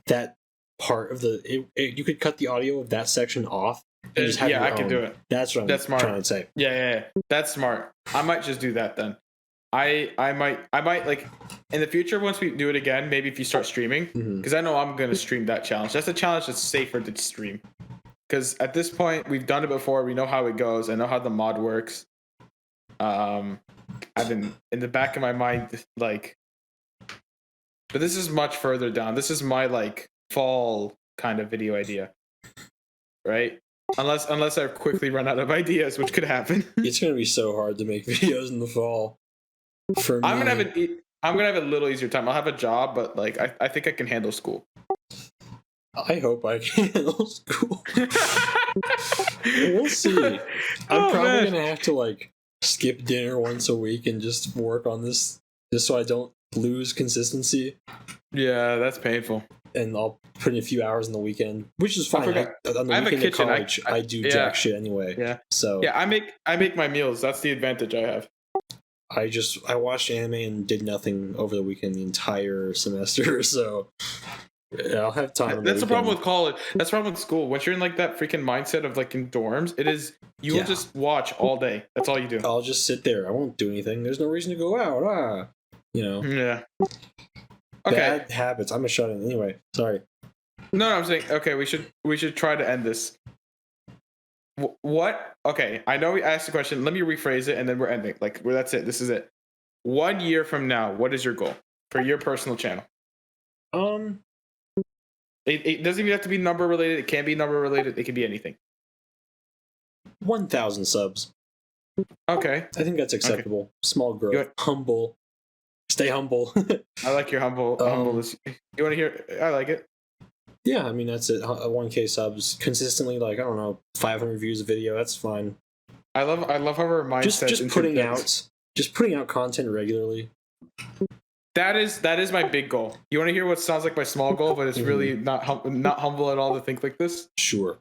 that part of the. You could cut the audio of that section off. And just have I can do it. That's what I'm trying to say. Yeah. That's smart. I might just do that then. I might like in the future once we do it again. Maybe if you start streaming, because I know I'm gonna stream that challenge. That's a challenge that's safer to stream. Because at this point, we've done it before. We know how it goes. I know how the mod works. I've been in the back of my mind, like, but this is much further down. This is my like fall kind of video idea, right? Unless I quickly run out of ideas, which could happen. It's gonna be so hard to make videos in the fall. For me, I'm gonna have a little easier time. I'll have a job, but like I think I can handle school. I hope I can handle school. We'll see. I'm probably gonna have to like skip dinner once a week and just work on this, just so I don't lose consistency. Yeah, that's painful. And I'll put in a few hours on the weekend, which is fine. On the weekend at college, I do jack shit anyway. Yeah. So yeah, I make my meals. That's the advantage I have. I watched anime and did nothing over the weekend the entire semester, so. Yeah, I'll have time. That's the problem with college. That's the problem with school. Once you're in like that freaking mindset of like in dorms, it is will just watch all day. That's all you do. I'll just sit there. I won't do anything. There's no reason to go out. You know. Yeah. Okay. Bad habits. I'm gonna shut in anyway. Sorry. No, I'm saying okay. We should try to end this. What? Okay. I know we asked the question. Let me rephrase it, and then we're ending. Like, that's it. This is it. 1 year from now, what is your goal for your personal channel? It doesn't even have to be number related. It can be number related. It can be anything. 1,000 subs. Okay. I think that's acceptable. Okay. Small growth. Humble. Stay humble. I like your humbleness. You want to hear? I like it. Yeah, I mean that's it. 1K subs consistently, like I don't know, 500 views a video. That's fine. I love how our mindset. Just putting out content regularly. That is my big goal. You want to hear what sounds like my small goal, but it's really not humble at all to think like this? Sure.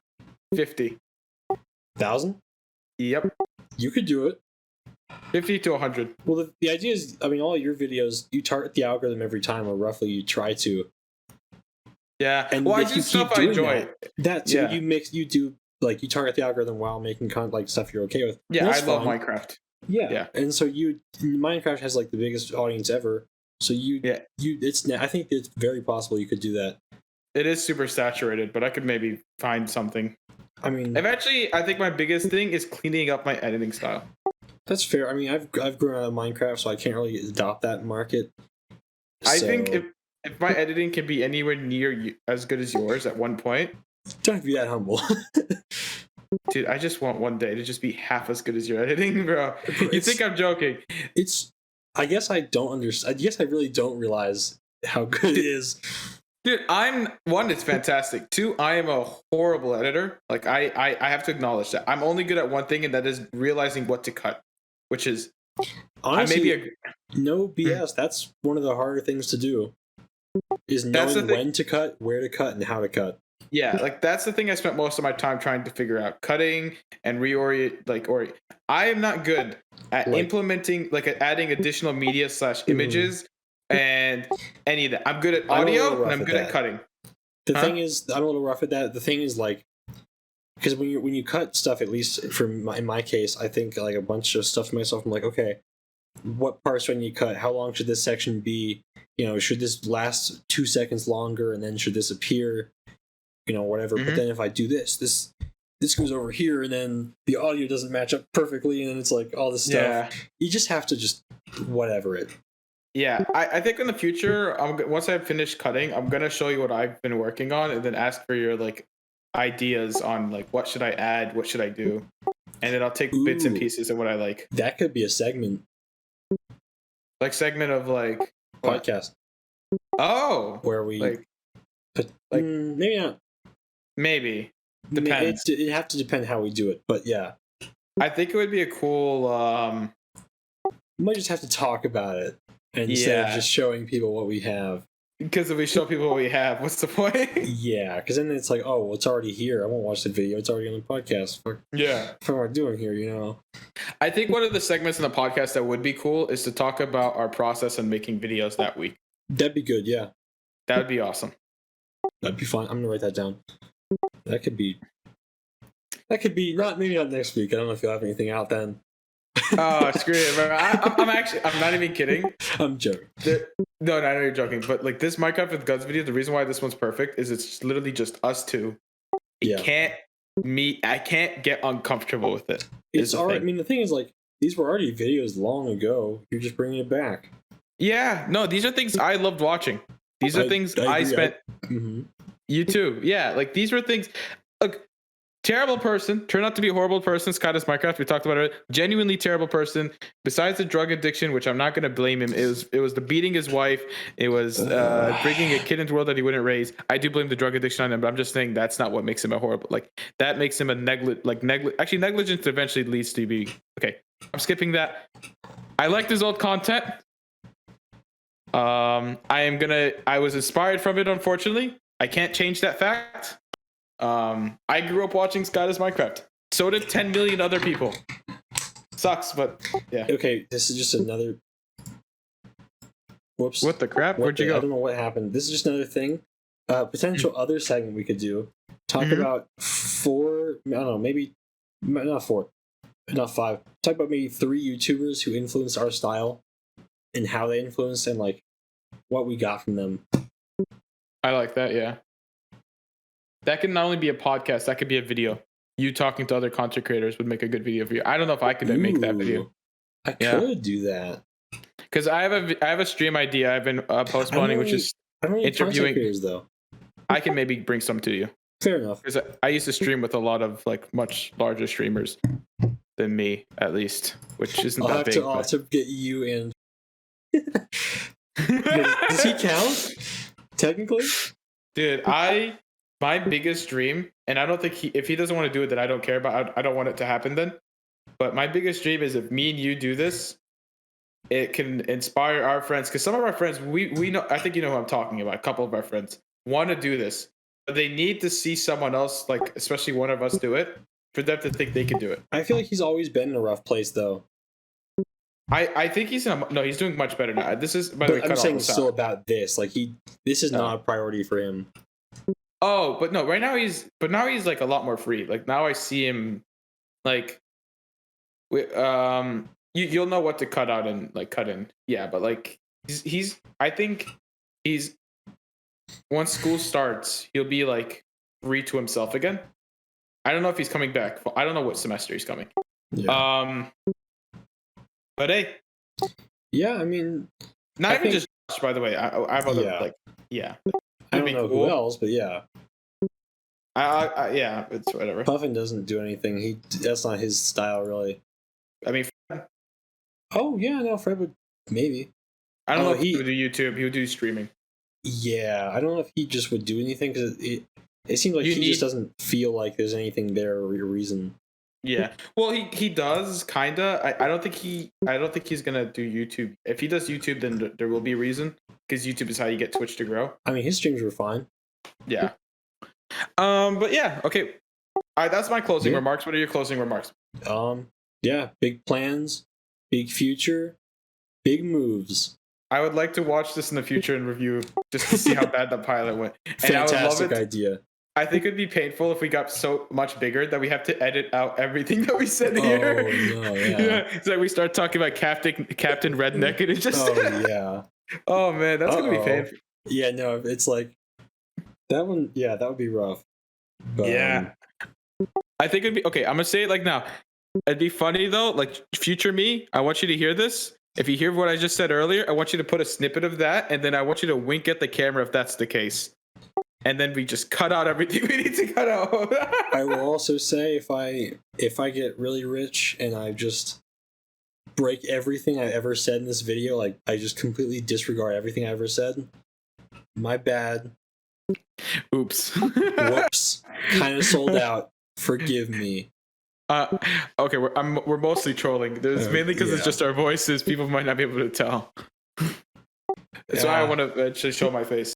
50,000. Yep. You could do it. 50 to 100. Well, the idea is, I mean, all your videos, you target the algorithm every time, or roughly you try to. Yeah. And I do stuff I enjoy. That's yeah. You do like you target the algorithm while making content like stuff you're okay with. Yeah, I love Minecraft. Yeah. And so Minecraft has like the biggest audience ever. So I think it's very possible you could do that. It is super saturated, but I could maybe find something. I mean, I think my biggest thing is cleaning up my editing style. That's fair. I mean, I've grown out of Minecraft, so I can't really adopt that market. I think if my editing can be anywhere near as good as yours at one point, don't be that humble. Dude, I just want one day to just be half as good as your editing, bro. You think I'm joking? I guess I don't understand. I guess I really don't realize how good it is. Dude, it's fantastic. 2, I am a horrible editor. Like I have to acknowledge that. I'm only good at one thing, and that is realizing what to cut, which is honestly, no BS. That's one of the harder things to do. Is knowing when to cut, where to cut, and how to cut. Yeah, like that's the thing I spent most of my time trying to figure out. Cutting and reorient. I am not good at implementing, at adding additional media / images and any of that. I'm good at audio and I'm good at cutting. The thing is, I'm a little rough at that. The thing is, because when you cut stuff, at least in my case, I think like a bunch of stuff to myself. I'm like, okay, what parts do I need to cut? How long should this section be? Should this last 2 seconds longer, and then should this appear? Whatever. Mm-hmm. But then if I do this goes over here, and then the audio doesn't match up perfectly, and then it's like all this stuff. Yeah. You just have to just whatever it. Yeah, I think in the future, once I've finished cutting, I'm gonna show you what I've been working on, and then ask for your ideas on what should I add, what should I do, and then I'll take bits and pieces of what I like. That could be a segment. Segment of podcast. Oh, where we maybe not. Maybe depends. It'd have to depend how we do it, but yeah. I think it would be a cool. We might just have to talk about it instead of just showing people what we have. Because if we show people what we have, what's the point? Yeah, because then it's like, oh, well, it's already here. I won't watch the video. It's already on the podcast. Yeah. For what we're doing here, I think one of the segments in the podcast that would be cool is to talk about our process in making videos that week. That'd be good, yeah. That would be awesome. That'd be fun. I'm going to write that down. That could be maybe not next week. I don't know if you'll have anything out then. Oh, screw it, bro. I'm not even kidding. I'm joking. No, I know you're joking, but this Minecraft with Guns video, the reason why this one's perfect is it's literally just us two. I can't get uncomfortable with it. It's alright. I mean, the thing is, these were already videos long ago. You're just bringing it back. Yeah, no, these are things I loved watching. These are things I spent. Mm-hmm. You too. Yeah, these were things. Look, terrible person. Turned out to be a horrible person. Scott is Minecraft. We talked about it. Genuinely terrible person. Besides the drug addiction, which I'm not going to blame him. It was the beating his wife. It was bringing a kid into the world that he wouldn't raise. I do blame the drug addiction on him, but I'm just saying that's not what makes him a horrible. That makes him a Actually, negligence eventually leads to be okay. I'm skipping that. I liked his old content. I was inspired from it, unfortunately. I can't change that fact. I grew up watching Scott is Minecraft. So did 10 million other people. Sucks, but yeah. Okay, this is just another. Whoops. What the crap? Where'd you go? I don't know what happened. This is just another thing. Potential other segment we could do. Talk about 4. I don't know, maybe not 4, not 5. Talk about maybe 3 YouTubers who influenced our style and how they influenced and what we got from them. I like that, yeah. That could not only be a podcast, that could be a video. You talking to other content creators would make a good video for you. I don't know if I could make that video. I could do that. Because I have a stream idea I've been postponing, which is interviewing creators, though. I can maybe bring some to you. Fair enough. Because I used to stream with a lot of much larger streamers. than me, at least, which isn't I'll that have big. I'll have to get you in. Does he count? Technically? Dude, my biggest dream, and I don't think if he doesn't want to do it, then I don't care about. I don't want it to happen then. But my biggest dream is if me and you do this, it can inspire our friends. Because some of our friends, we know, I think you know who I'm talking about. A couple of our friends want to do this, but they need to see someone else, like especially one of us, do it for them to think they can do it. I feel like he's always been in a rough place, though. I think he's he's doing much better now. This is, by the way, I'm saying still about this. Like this is not a priority for him. Oh, but no, right now he's like a lot more free. Like now I see him, like, you'll know what to cut out and like cut in. Yeah, but like I think he's once school starts, he'll be like free to himself again. I don't know if he's coming back. I don't know what semester he's coming. Yeah. But hey. Yeah, I mean, not even just Josh, by the way. I have other like yeah. I don't know who else, but yeah. Yeah, it's whatever. Puffin doesn't do anything. That's not his style, really. I mean, oh yeah, no, Fred would maybe. I don't know if he would do YouTube. He would do streaming. Yeah, I don't know if he just would do anything because it seems like he just doesn't feel like there's anything there or a reason. Yeah, well, he does kinda. I don't think he's gonna do YouTube. If he does YouTube, then there will be a reason because YouTube is how you get Twitch to grow. I mean, his streams were fine. Yeah. But yeah, okay. That's my closing remarks. What are your closing remarks? Yeah, big plans, big future, big moves. I would like to watch this in the future and review just to see how bad the pilot went. Fantastic idea. I think it'd be painful if we got so much bigger that we have to edit out everything that we said here. Oh no, yeah. It's like we start talking about Captain Redneck and it just. Oh yeah. Oh man, that's gonna be painful. Yeah, no, it's like that one. Yeah, that would be rough. But, yeah. I think it'd be okay. I'm gonna say it like now. It'd be funny though. Like future me, I want you to hear this. If you hear what I just said earlier, I want you to put a snippet of that, and then I want you to wink at the camera if that's the case. And then we just cut out everything we need to cut out. I will also say if I get really rich and I just break everything I ever said in this video, like I just completely disregard everything I ever said, my bad. Oops. Whoops. Kind of sold out. Forgive me. Okay, we're mostly trolling. There's mainly because it's just our voices. People might not be able to tell. That's why I want to actually show my face.